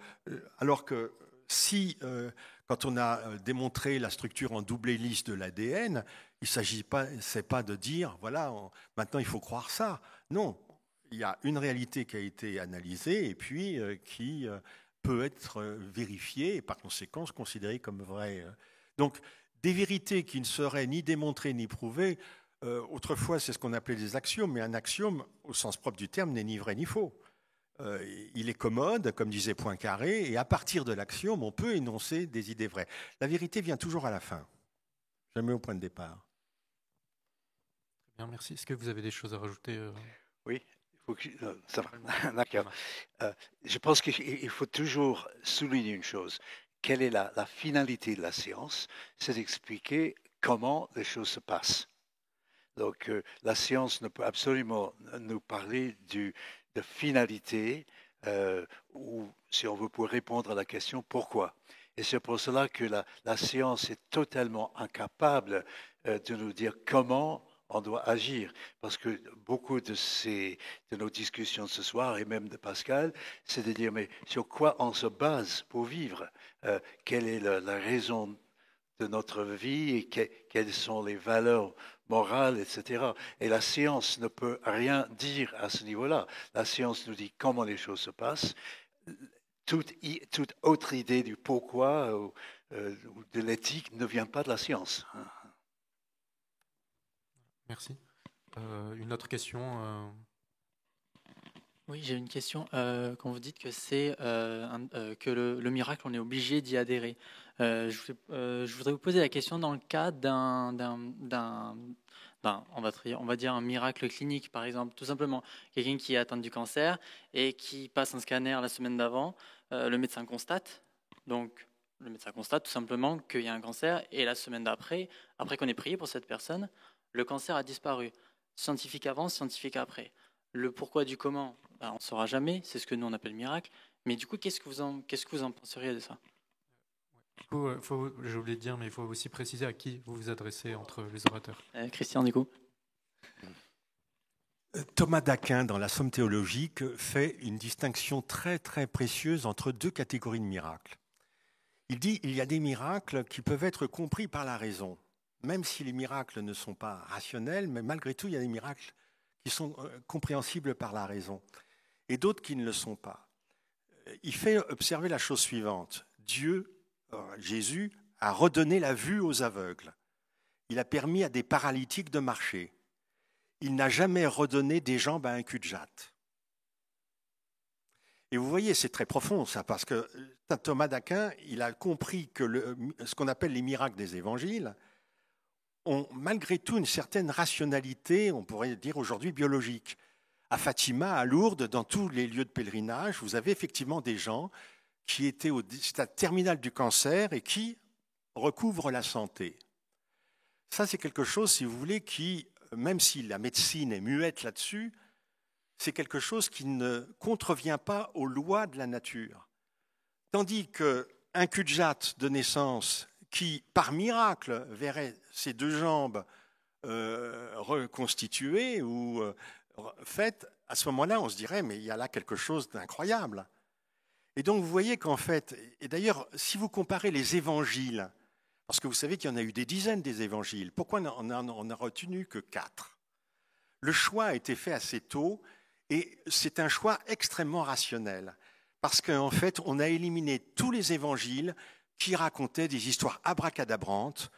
alors que si, quand on a démontré la structure en double hélice de l'ADN, il ne s'agit pas, c'est pas de dire, voilà, maintenant il faut croire ça. Non, il y a une réalité qui a été analysée et puis qui peut être vérifiée et par conséquent considérée comme vraie. Donc, des vérités qui ne seraient ni démontrées ni prouvées, autrefois c'est ce qu'on appelait des axiomes, mais un axiome, au sens propre du terme, n'est ni vrai ni faux. Il est commode, comme disait Poincaré, et à partir de l'axiome, on peut énoncer des idées vraies. La vérité vient toujours à la fin, jamais au point de départ. Très bien, merci. Est-ce que vous avez des choses à rajouter Oui, ça va. D'accord. Je pense qu'il faut toujours souligner une chose. Quelle est la finalité de la science? C'est d'expliquer comment les choses se passent. Donc, la science ne peut absolument nous parler de finalité, ou si on veut pour répondre à la question pourquoi. Et c'est pour cela que la science est totalement incapable de nous dire comment on doit agir. Parce que beaucoup de nos discussions ce soir, et même de Pascal, c'est de dire, mais sur quoi on se base pour vivre? Quelle est la raison de notre vie et quelles sont les valeurs morales, etc. Et la science ne peut rien dire à ce niveau-là. La science nous dit comment les choses se passent. Toute autre idée du pourquoi ou de l'éthique ne vient pas de la science. Merci. Une autre question Oui, j'ai une question. Quand vous dites que c'est que le miracle, on est obligé d'y adhérer, je voudrais vous poser la question dans le cas on va dire un miracle clinique, par exemple. Tout simplement, quelqu'un qui est atteint du cancer et qui passe un scanner la semaine d'avant, le médecin constate. Donc, le médecin constate tout simplement qu'il y a un cancer et la semaine d'après, après qu'on ait prié pour cette personne, le cancer a disparu. Scientifique avant, scientifique après. Le pourquoi du comment, on ne saura jamais, c'est ce que nous on appelle miracle. Mais du coup, qu'est-ce que vous en penseriez de ça? J'ai oublié de dire, mais il faut aussi préciser à qui vous vous adressez entre les orateurs. Christian, du coup. Thomas d'Aquin, dans la Somme théologique, fait une distinction très très précieuse entre deux catégories de miracles. Il dit qu'il y a des miracles qui peuvent être compris par la raison, même si les miracles ne sont pas rationnels, mais malgré tout, il y a des miracles qui sont compréhensibles par la raison, et d'autres qui ne le sont pas. il fait observer la chose suivante. Jésus, a redonné la vue aux aveugles. Il a permis à des paralytiques de marcher. Il n'a jamais redonné des jambes à un cul-de-jatte. Et vous voyez, c'est très profond ça, parce que Thomas d'Aquin, il a compris que ce qu'on appelle les miracles des évangiles ont malgré tout une certaine rationalité, on pourrait dire aujourd'hui biologique. À Fatima, à Lourdes, dans tous les lieux de pèlerinage, vous avez effectivement des gens qui étaient au stade terminal du cancer et qui recouvrent la santé. Ça, c'est quelque chose, si vous voulez, qui, même si la médecine est muette là-dessus, c'est quelque chose qui ne contrevient pas aux lois de la nature. Tandis qu'un cul-de-jatte de naissance qui, par miracle, verrait ses deux jambes reconstituées ou faites, à ce moment-là, on se dirait, mais il y a là quelque chose d'incroyable. Et donc, vous voyez qu'en fait, et d'ailleurs, si vous comparez les évangiles, parce que vous savez qu'il y en a eu des dizaines des évangiles, pourquoi on n'a retenu que 4 ? Le choix a été fait assez tôt, et c'est un choix extrêmement rationnel, parce qu'en fait, on a éliminé tous les évangiles qui racontaient des histoires abracadabrantes,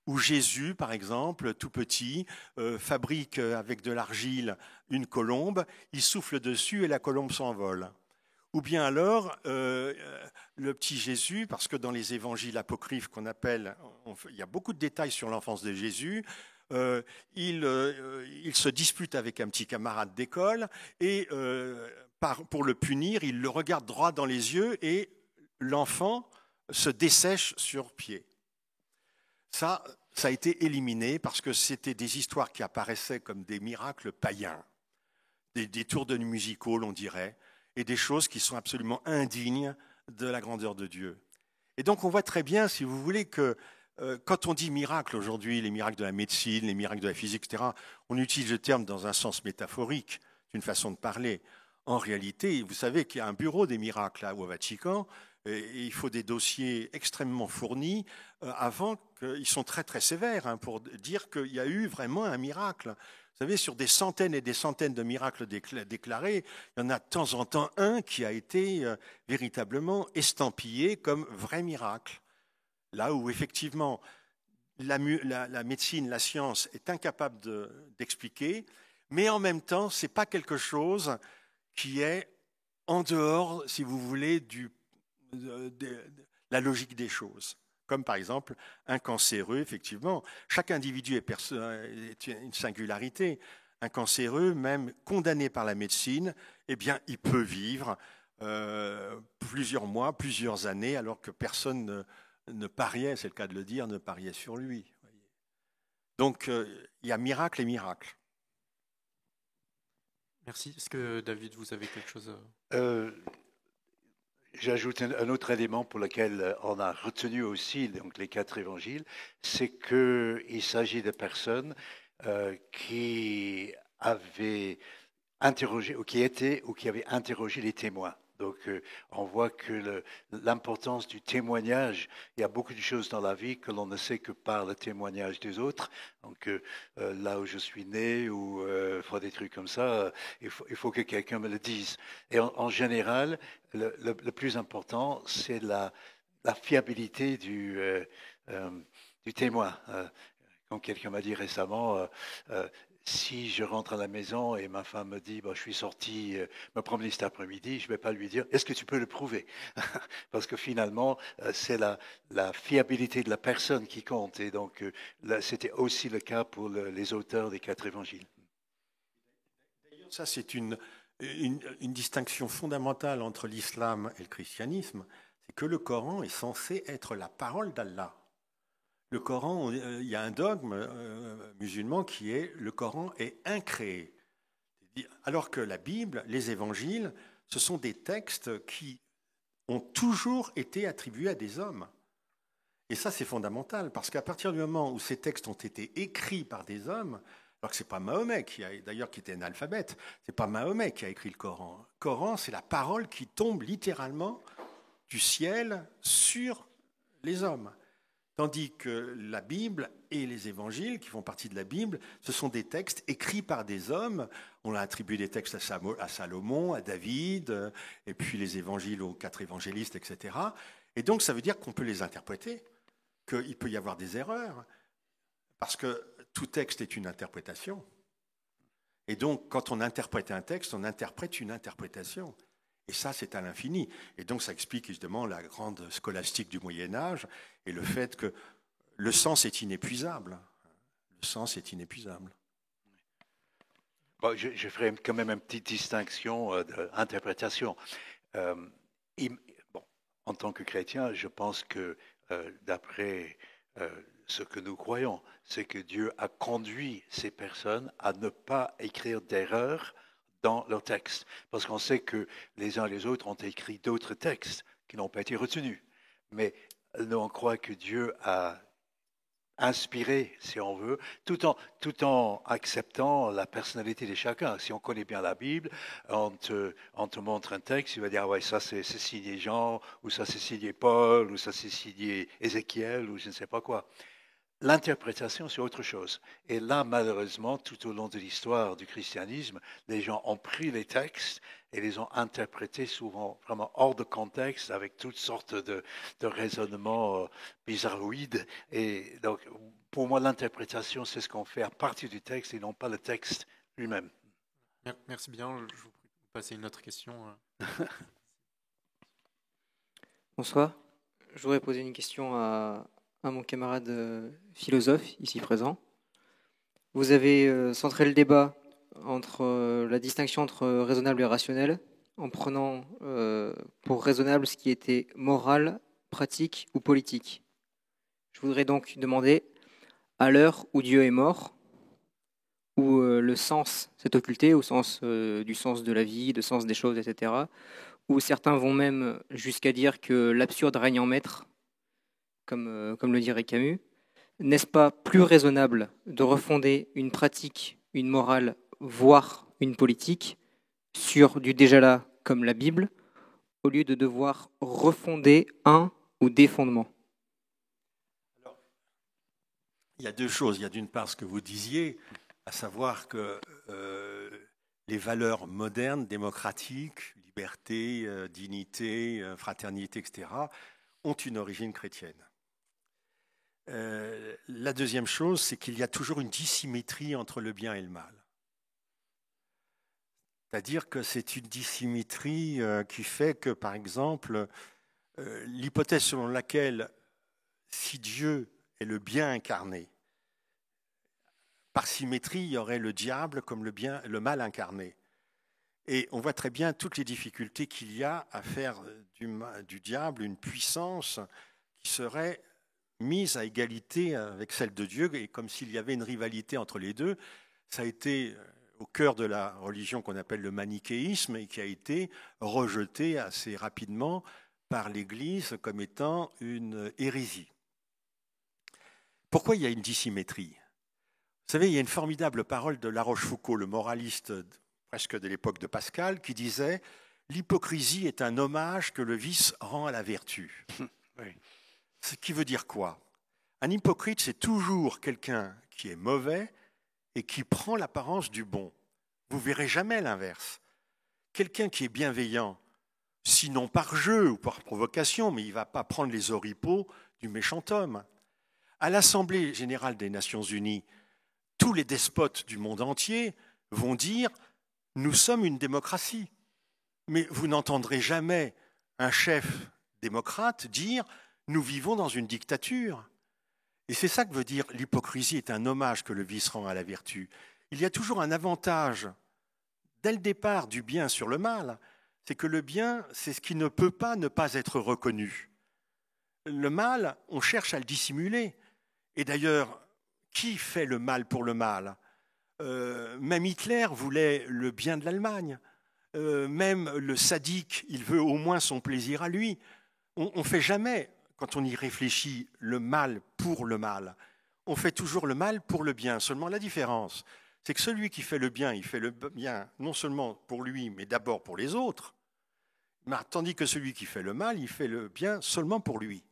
où Jésus, par exemple, tout petit, fabrique avec de l'argile une colombe, il souffle dessus et la colombe s'envole. Ou bien alors, le petit Jésus, parce que dans les évangiles apocryphes qu'on appelle, il y a beaucoup de détails sur l'enfance de Jésus, il se dispute avec un petit camarade d'école et pour le punir, il le regarde droit dans les yeux et l'enfant se dessèche sur pied. Ça a été éliminé parce que c'était des histoires qui apparaissaient comme des miracles païens, des tours de music-hall, on dirait, et des choses qui sont absolument indignes de la grandeur de Dieu. Et donc on voit très bien, si vous voulez, que quand on dit miracle aujourd'hui, les miracles de la médecine, les miracles de la physique, etc., on utilise le terme dans un sens métaphorique, c'est une façon de parler. En réalité, vous savez qu'il y a un bureau des miracles là, au Vatican, et il faut des dossiers extrêmement fournis avant qu'ils sont très très sévères pour dire qu'il y a eu vraiment un miracle. Vous savez, sur des centaines et des centaines de miracles déclarés, il y en a de temps en temps un qui a été véritablement estampillé comme vrai miracle. Là où effectivement la médecine, la science est incapable d'expliquer, mais en même temps, ce n'est pas quelque chose qui est en dehors, si vous voulez, de la logique des choses. Comme par exemple un cancéreux, effectivement, chaque individu est une singularité. Un cancéreux, même condamné par la médecine, eh bien, il peut vivre plusieurs mois, plusieurs années, alors que personne ne pariait, c'est le cas de le dire, ne pariait sur lui. Donc, il y a miracle et miracle. Merci. Est-ce que, David, vous avez quelque chose J'ajoute un autre élément pour lequel on a retenu aussi donc, les 4 évangiles, c'est qu'il s'agit de personnes qui avaient interrogé, ou qui avaient interrogé les témoins. Donc, on voit que l'importance du témoignage, il y a beaucoup de choses dans la vie que l'on ne sait que par le témoignage des autres. Donc, là où je suis né, ou des trucs comme ça, il faut que quelqu'un me le dise. Et en général, le plus important, c'est la fiabilité du témoin. Comme quelqu'un m'a dit récemment, si je rentre à la maison et ma femme me dit je suis sorti me promener cet après-midi, je ne vais pas lui dire est-ce que tu peux le prouver parce que finalement c'est la fiabilité de la personne qui compte et donc c'était aussi le cas pour les auteurs des 4 évangiles. D'ailleurs, ça c'est une distinction fondamentale entre l'islam et le christianisme, c'est que le Coran est censé être la parole d'Allah. Le Coran, il y a un dogme musulman qui est le Coran est incréé. Alors que la Bible, les évangiles, ce sont des textes qui ont toujours été attribués à des hommes. Et ça, c'est fondamental, parce qu'à partir du moment où ces textes ont été écrits par des hommes, alors que ce n'est pas Mahomet, qui était analphabète, ce n'est pas Mahomet qui a écrit le Coran. Le Coran, c'est la parole qui tombe littéralement du ciel sur les hommes. Tandis que la Bible et les évangiles, qui font partie de la Bible, ce sont des textes écrits par des hommes. On a attribué des textes à Salomon, à David, et puis les évangiles aux 4 évangélistes, etc. Et donc, ça veut dire qu'on peut les interpréter, qu'il peut y avoir des erreurs, parce que tout texte est une interprétation. Et donc, quand on interprète un texte, on interprète une interprétation. Et ça, c'est à l'infini. Et donc, ça explique justement la grande scolastique du Moyen-Âge et le fait que le sens est inépuisable. Le sens est inépuisable. Bon, je ferai quand même une petite distinction d'interprétation. Bon, en tant que chrétien, je pense que d'après ce que nous croyons, c'est que Dieu a conduit ces personnes à ne pas écrire d'erreurs dans leur texte. Parce qu'on sait que les uns et les autres ont écrit d'autres textes qui n'ont pas été retenus. Mais nous, on croit que Dieu a inspiré, si on veut, tout en acceptant la personnalité de chacun. Si on connaît bien la Bible, on te montre un texte, tu vas dire, ah ouais, ça c'est signé Jean, ou ça c'est signé Paul, ou ça c'est signé Ézéchiel, ou je ne sais pas quoi. L'interprétation, c'est autre chose. Et là, malheureusement, tout au long de l'histoire du christianisme, les gens ont pris les textes et les ont interprétés souvent vraiment hors de contexte, avec toutes sortes de raisonnements bizarroïdes. Et donc, pour moi, l'interprétation, c'est ce qu'on fait à partir du texte et non pas le texte lui-même. Merci bien. Je vous prie de passer à une autre question. Bonsoir. Je voudrais poser une question à mon camarade philosophe ici présent. Vous avez centré le débat entre la distinction entre raisonnable et rationnel, en prenant pour raisonnable ce qui était moral, pratique ou politique. Je voudrais donc demander, à l'heure où Dieu est mort, où le sens s'est occulté, au sens du sens de la vie, du sens des choses, etc., où certains vont même jusqu'à dire que l'absurde règne en maître, comme le dirait Camus, n'est-ce pas plus raisonnable de refonder une pratique, une morale, voire une politique, sur du déjà là comme la Bible, au lieu de devoir refonder un ou des fondements? Alors, il y a 2 choses. Il y a d'une part ce que vous disiez, à savoir que les valeurs modernes, démocratiques, liberté, dignité, fraternité, etc., ont une origine chrétienne. La deuxième chose, c'est qu'il y a toujours une dissymétrie entre le bien et le mal. C'est-à-dire que c'est une dissymétrie qui fait que, par exemple, l'hypothèse selon laquelle si Dieu est le bien incarné, par symétrie, il y aurait le diable comme le mal incarné. Et on voit très bien toutes les difficultés qu'il y a à faire du diable une puissance qui serait mise à égalité avec celle de Dieu, et comme s'il y avait une rivalité entre les deux. Ça a été au cœur de la religion qu'on appelle le manichéisme et qui a été rejeté assez rapidement par l'Église comme étant une hérésie. Pourquoi il y a une dissymétrie ? Vous savez, il y a une formidable parole de La Rochefoucauld, le moraliste presque de l'époque de Pascal, qui disait « L'hypocrisie est un hommage que le vice rend à la vertu ». Oui. Ce qui veut dire quoi ? Un hypocrite, c'est toujours quelqu'un qui est mauvais et qui prend l'apparence du bon. Vous ne verrez jamais l'inverse. Quelqu'un qui est bienveillant, sinon par jeu ou par provocation, mais il ne va pas prendre les oripeaux du méchant homme. À l'Assemblée générale des Nations unies, tous les despotes du monde entier vont dire « Nous sommes une démocratie ». Mais vous n'entendrez jamais un chef démocrate dire « Nous vivons dans une dictature ». Et c'est ça que veut dire l'hypocrisie est un hommage que le vice rend à la vertu. Il y a toujours un avantage, dès le départ, du bien sur le mal, c'est que le bien, c'est ce qui ne peut pas ne pas être reconnu. Le mal, on cherche à le dissimuler. Et d'ailleurs, qui fait le mal pour le mal ? Même Hitler voulait le bien de l'Allemagne. Même le sadique, il veut au moins son plaisir à lui. On ne fait jamais, quand on y réfléchit, le mal pour le mal. On fait toujours le mal pour le bien. Seulement la différence, c'est que celui qui fait le bien, il fait le bien non seulement pour lui, mais d'abord pour les autres. Tandis que celui qui fait le mal, il fait le bien seulement pour lui.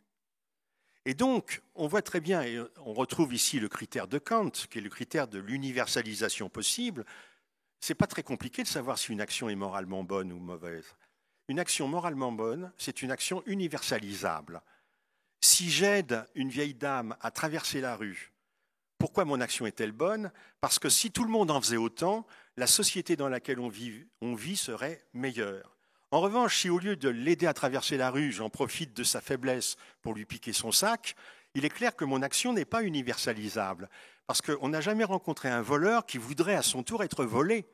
Et donc, on voit très bien, et on retrouve ici le critère de Kant, qui est le critère de l'universalisation possible. C'est pas très compliqué de savoir si une action est moralement bonne ou mauvaise. Une action moralement bonne, c'est une action universalisable. Si j'aide une vieille dame à traverser la rue, pourquoi mon action est-elle bonne? Parce que si tout le monde en faisait autant, la société dans laquelle on vit serait meilleure. En revanche, si au lieu de l'aider à traverser la rue, j'en profite de sa faiblesse pour lui piquer son sac, il est clair que mon action n'est pas universalisable. Parce qu'on n'a jamais rencontré un voleur qui voudrait à son tour être volé.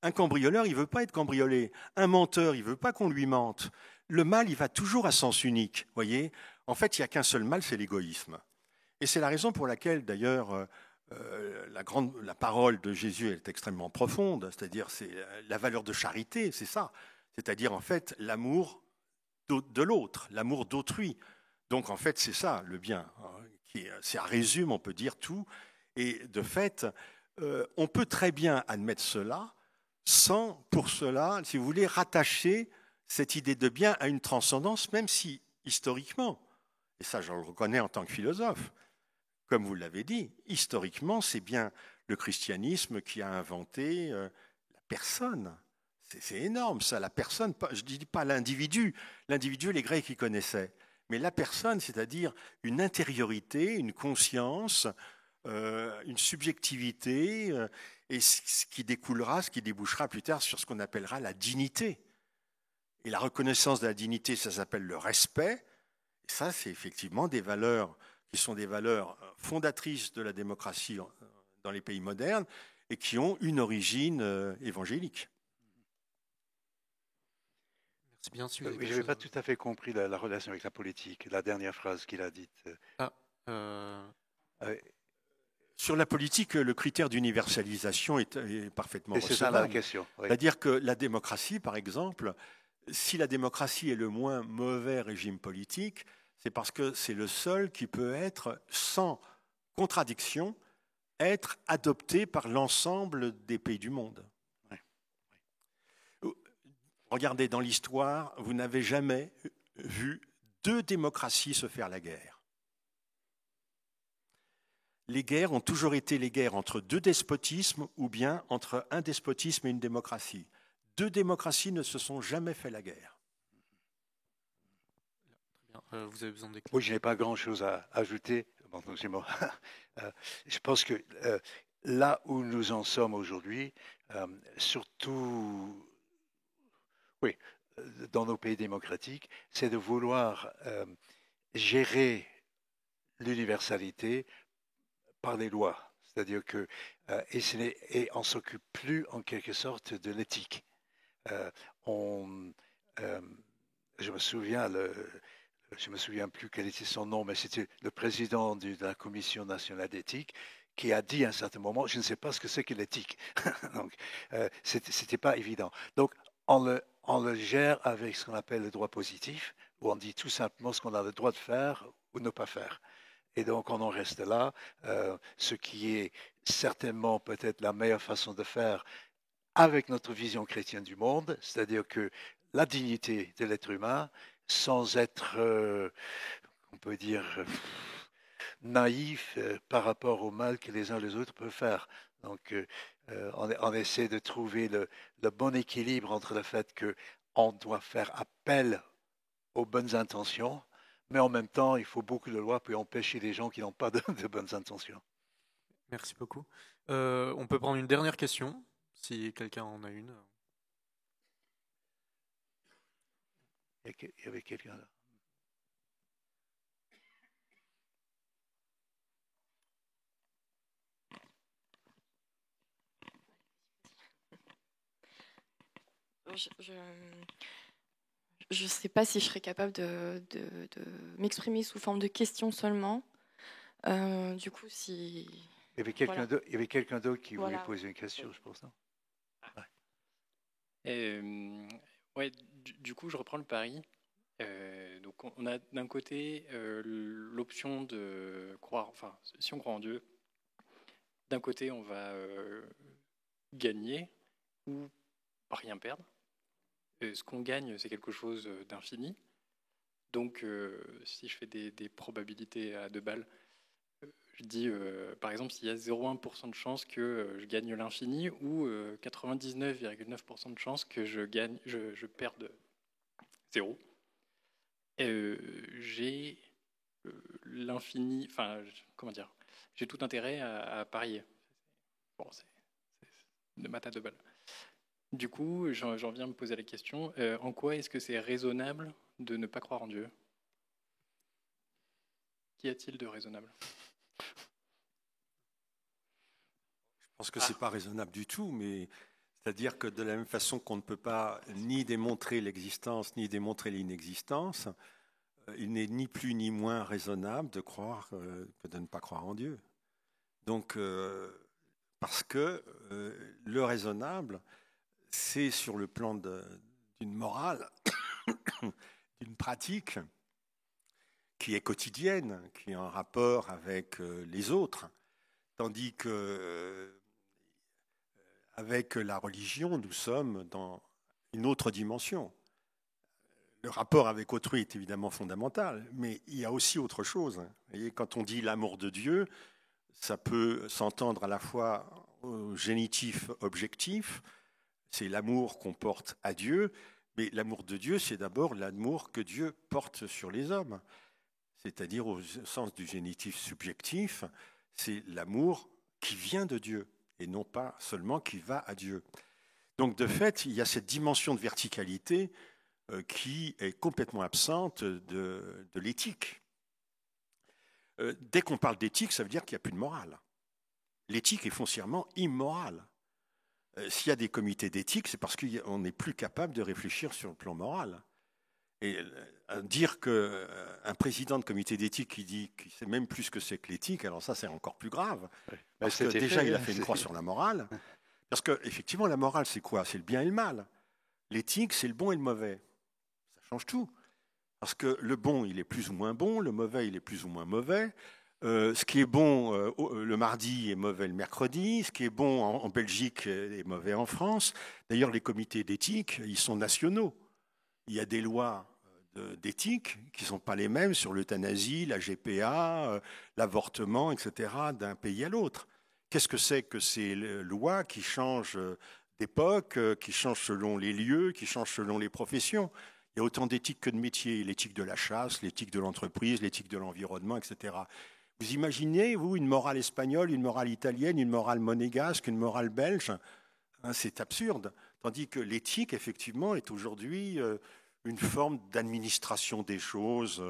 Un cambrioleur, il ne veut pas être cambriolé. Un menteur, il ne veut pas qu'on lui mente. Le mal, il va toujours à sens unique. Voyez, en fait, il n'y a qu'un seul mal, c'est l'égoïsme. Et c'est la raison pour laquelle, d'ailleurs, la parole de Jésus est extrêmement profonde, c'est-à-dire c'est la valeur de charité, c'est ça. C'est-à-dire, en fait, l'amour de l'autre, l'amour d'autrui. Donc, en fait, c'est ça, le bien. Ça résume, on peut dire, tout. Et de fait, on peut très bien admettre cela sans, pour cela, si vous voulez, rattacher cette idée de bien à une transcendance, même si, historiquement, et ça, je le reconnais en tant que philosophe, comme vous l'avez dit, historiquement, c'est bien le christianisme qui a inventé la personne. C'est énorme, ça, la personne. Je ne dis pas l'individu. L'individu, les Grecs y connaissaient. Mais la personne, c'est-à-dire une intériorité, une conscience, une subjectivité, et ce qui découlera, ce qui débouchera plus tard sur ce qu'on appellera la dignité. Et la reconnaissance de la dignité, ça s'appelle le respect. Et ça, c'est effectivement des valeurs qui sont des valeurs fondatrices de la démocratie dans les pays modernes et qui ont une origine évangélique. Merci bien sûr. Oui, je n'avais pas tout à fait compris la relation avec la politique, la dernière phrase qu'il a dite. Sur la politique, le critère d'universalisation est parfaitement recevable. C'est ça la question. Oui. C'est-à-dire que la démocratie, par exemple, si la démocratie est le moins mauvais régime politique, c'est parce que c'est le seul qui peut être, sans contradiction, être adopté par l'ensemble des pays du monde. Oui. Regardez, dans l'histoire, vous n'avez jamais vu deux démocraties se faire la guerre. Les guerres ont toujours été les guerres entre deux despotismes ou bien entre un despotisme et une démocratie. Deux démocraties ne se sont jamais fait la guerre. Vous avez besoin d'éclairer. Oui, je n'ai pas grand-chose à ajouter. Bon, c'est bon. Je pense que là où nous en sommes aujourd'hui, surtout oui, dans nos pays démocratiques, c'est de vouloir gérer l'universalité par les lois. C'est-à-dire que et on ne s'occupe plus en quelque sorte de l'éthique. Je me souviens plus quel était son nom, mais c'était le président de la Commission nationale d'éthique qui a dit à un certain moment, je ne sais pas ce que c'est que l'éthique. Donc, c'était pas évident. Donc, on le gère avec ce qu'on appelle le droit positif, où on dit tout simplement ce qu'on a le droit de faire ou ne pas faire. Et donc, on en reste là, ce qui est certainement peut-être la meilleure façon de faire avec notre vision chrétienne du monde, c'est-à-dire que la dignité de l'être humain, sans être, on peut dire, naïf par rapport au mal que les uns les autres peuvent faire. Donc, on essaie de trouver le bon équilibre entre le fait qu'on doit faire appel aux bonnes intentions, mais en même temps, il faut beaucoup de lois pour empêcher les gens qui n'ont pas de bonnes intentions. Merci beaucoup. On peut prendre une dernière question, si quelqu'un en a une. Il y avait quelqu'un là. Je ne sais pas si je serais capable de m'exprimer sous forme de question seulement. Du coup, si... Il y avait quelqu'un d'autre qui voulait Voilà. poser une question, je pense. Non ouais, du coup, je reprends le pari. Donc, on a d'un côté l'option de croire, enfin, si on croit en Dieu, d'un côté, on va gagner ou pas rien perdre. Ce qu'on gagne, c'est quelque chose d'infini. Donc, si je fais des probabilités à 2 balles, je dis, par exemple, s'il y a 0,1% de chance que je gagne l'infini ou 99,9% de chance que je perde 0. J'ai l'infini, enfin, comment dire, j'ai tout intérêt à parier. Bon, c'est de maths à 2 balles. Du coup, j'en viens à me poser la question, en quoi est-ce que c'est raisonnable de ne pas croire en Dieu? Qu'y a-t-il de raisonnable? Je pense que ce n'est pas raisonnable du tout, mais c'est-à-dire que de la même façon qu'on ne peut pas ni démontrer l'existence ni démontrer l'inexistence, il n'est ni plus ni moins raisonnable de croire que de ne pas croire en Dieu. Donc, parce que le raisonnable, c'est sur le plan d'une morale, d'une pratique qui est quotidienne, qui est en rapport avec les autres, tandis que avec la religion, nous sommes dans une autre dimension. Le rapport avec autrui est évidemment fondamental, mais il y a aussi autre chose. Vous voyez, quand on dit l'amour de Dieu, ça peut s'entendre à la fois au génitif objectif, c'est l'amour qu'on porte à Dieu, mais l'amour de Dieu, c'est d'abord l'amour que Dieu porte sur les hommes. C'est-à-dire au sens du génitif subjectif, c'est l'amour qui vient de Dieu et non pas seulement qui va à Dieu. Donc de fait, il y a cette dimension de verticalité qui est complètement absente de l'éthique. Dès qu'on parle d'éthique, ça veut dire qu'il n'y a plus de morale. L'éthique est foncièrement immorale. S'il y a des comités d'éthique, c'est parce qu'on n'est plus capable de réfléchir sur le plan moral. Et dire qu'un président de comité d'éthique qui dit qu'il ne sait même plus ce que c'est que l'éthique, alors ça c'est encore plus grave. Parce que déjà il a fait une croix sur la morale. Parce qu'effectivement la morale c'est quoi? C'est le bien et le mal. L'éthique c'est le bon et le mauvais. Ça change tout. Parce que le bon il est plus ou moins bon, le mauvais il est plus ou moins mauvais. Ce qui est bon le mardi est mauvais le mercredi, ce qui est bon en Belgique est mauvais en France. D'ailleurs les comités d'éthique ils sont nationaux. Il y a des lois d'éthique qui ne sont pas les mêmes sur l'euthanasie, la GPA, l'avortement, etc., d'un pays à l'autre. Qu'est-ce que c'est que ces lois qui changent d'époque, qui changent selon les lieux, qui changent selon les professions? Il y a autant d'éthiques que de métiers, l'éthique de la chasse, l'éthique de l'entreprise, l'éthique de l'environnement, etc. Vous imaginez, vous, une morale espagnole, une morale italienne, une morale monégasque, une morale belge? C'est absurde. Tandis que l'éthique, effectivement, est aujourd'hui une forme d'administration des choses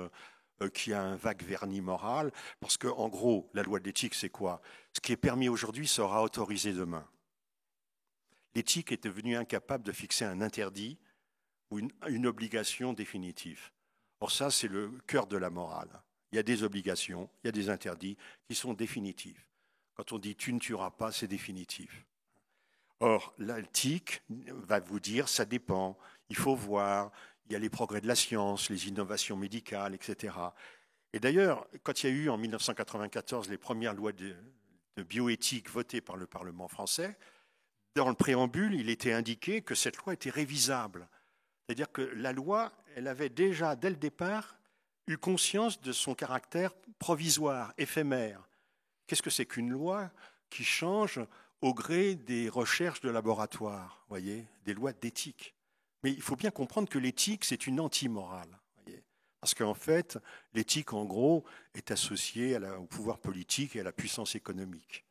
qui a un vague vernis moral. Parce qu'en gros, la loi de l'éthique, c'est quoi? Ce qui est permis aujourd'hui sera autorisé demain. L'éthique est devenue incapable de fixer un interdit ou une obligation définitive. Or ça, c'est le cœur de la morale. Il y a des obligations, il y a des interdits qui sont définitifs. Quand on dit « tu ne tueras pas », c'est définitif. Or, l'éthique va vous dire, ça dépend, il faut voir, il y a les progrès de la science, les innovations médicales, etc. Et d'ailleurs, quand il y a eu en 1994 les premières lois de bioéthique votées par le Parlement français, dans le préambule, il était indiqué que cette loi était révisable. C'est-à-dire que la loi, elle avait déjà, dès le départ, eu conscience de son caractère provisoire, éphémère. Qu'est-ce que c'est qu'une loi qui change au gré des recherches de laboratoire, voyez, des lois d'éthique. Mais il faut bien comprendre que l'éthique, c'est une anti-morale. Voyez. Parce qu'en fait, l'éthique, en gros, est associée au pouvoir politique et à la puissance économique,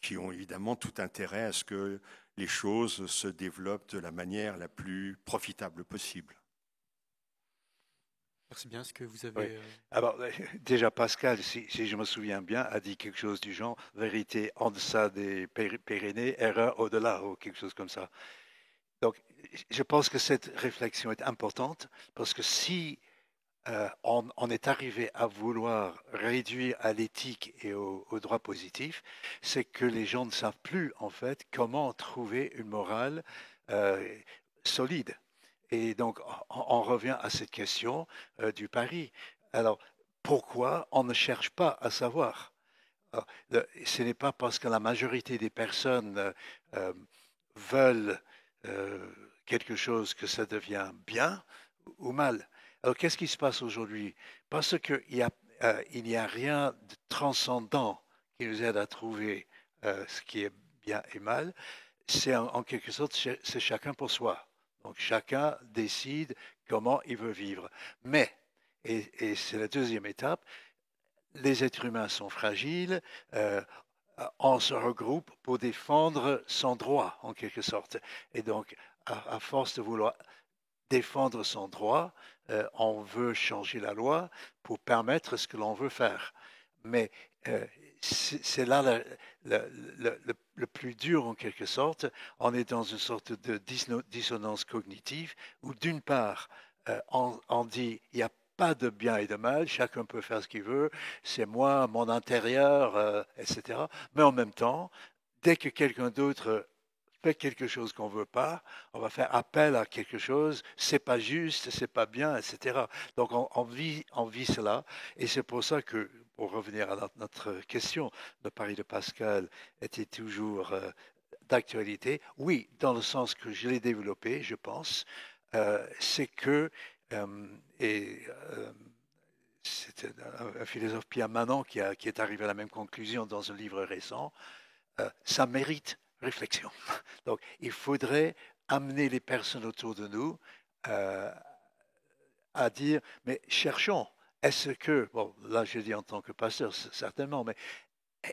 qui ont évidemment tout intérêt à ce que les choses se développent de la manière la plus profitable possible. Merci bien. Est-ce que vous avez... Oui. Alors, déjà, Pascal, si je me souviens bien, a dit quelque chose du genre « vérité en deçà des Pyrénées, erreur au-delà » ou quelque chose comme ça. Donc, je pense que cette réflexion est importante parce que si on est arrivé à vouloir réduire à l'éthique et au droit positif, c'est que les gens ne savent plus, en fait, comment trouver une morale solide. Et donc, on revient à cette question du pari. Alors, pourquoi on ne cherche pas à savoir? Alors, ce n'est pas parce que la majorité des personnes veulent quelque chose que ça devient bien ou mal. Alors, qu'est-ce qui se passe aujourd'hui? Parce il n'y a rien de transcendant qui nous aide à trouver ce qui est bien et mal. C'est en quelque sorte, c'est chacun pour soi. Donc, chacun décide comment il veut vivre. Mais, et c'est la deuxième étape, les êtres humains sont fragiles, on se regroupe pour défendre son droit, en quelque sorte. Et donc, à force de vouloir défendre son droit, on veut changer la loi pour permettre ce que l'on veut faire. Mais c'est là le plus dur, en quelque sorte. On est dans une sorte de dissonance cognitive où, d'une part, on dit il n'y a pas de bien et de mal, chacun peut faire ce qu'il veut, c'est moi, mon intérieur, etc. Mais en même temps, dès que quelqu'un d'autre fait quelque chose qu'on ne veut pas, on va faire appel à quelque chose, c'est pas juste, c'est pas bien, etc. Donc on vit cela, et c'est pour ça que, pour revenir à notre question, le pari de Pascal était toujours d'actualité. Oui, dans le sens que je l'ai développé, je pense, c'est que, c'est un philosophe, Pierre Manon, qui est arrivé à la même conclusion dans un livre récent, ça mérite réflexion. Donc, il faudrait amener les personnes autour de nous à dire, mais cherchons, est-ce que, bon, là je dis en tant que pasteur, certainement, mais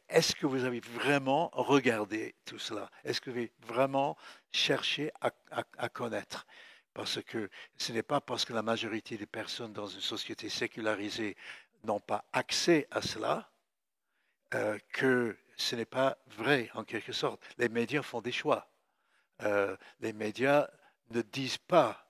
est-ce que vous avez vraiment regardé tout cela? Est-ce que vous avez vraiment cherché à connaître? Parce que ce n'est pas parce que la majorité des personnes dans une société sécularisée n'ont pas accès à cela que ce n'est pas vrai, en quelque sorte. Les médias font des choix. Les médias ne disent pas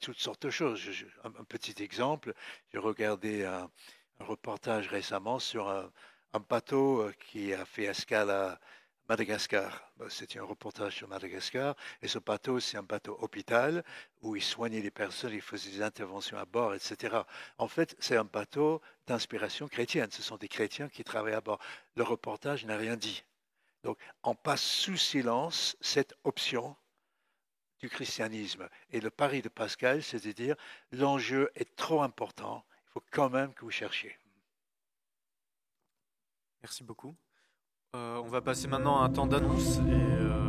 toutes sortes de choses. Un petit exemple, j'ai regardé un reportage récemment sur un bateau qui a fait escale à Madagascar. C'était un reportage sur Madagascar. Et ce bateau, c'est un bateau hôpital où il soignait les personnes, il faisait des interventions à bord, etc. En fait, c'est un bateau d'inspiration chrétienne. Ce sont des chrétiens qui travaillent à bord. Le reportage n'a rien dit. Donc, on passe sous silence cette option du christianisme. Et le pari de Pascal, c'est de dire l'enjeu est trop important, il faut quand même que vous cherchiez. Merci beaucoup. On va passer maintenant à un temps d'annonce et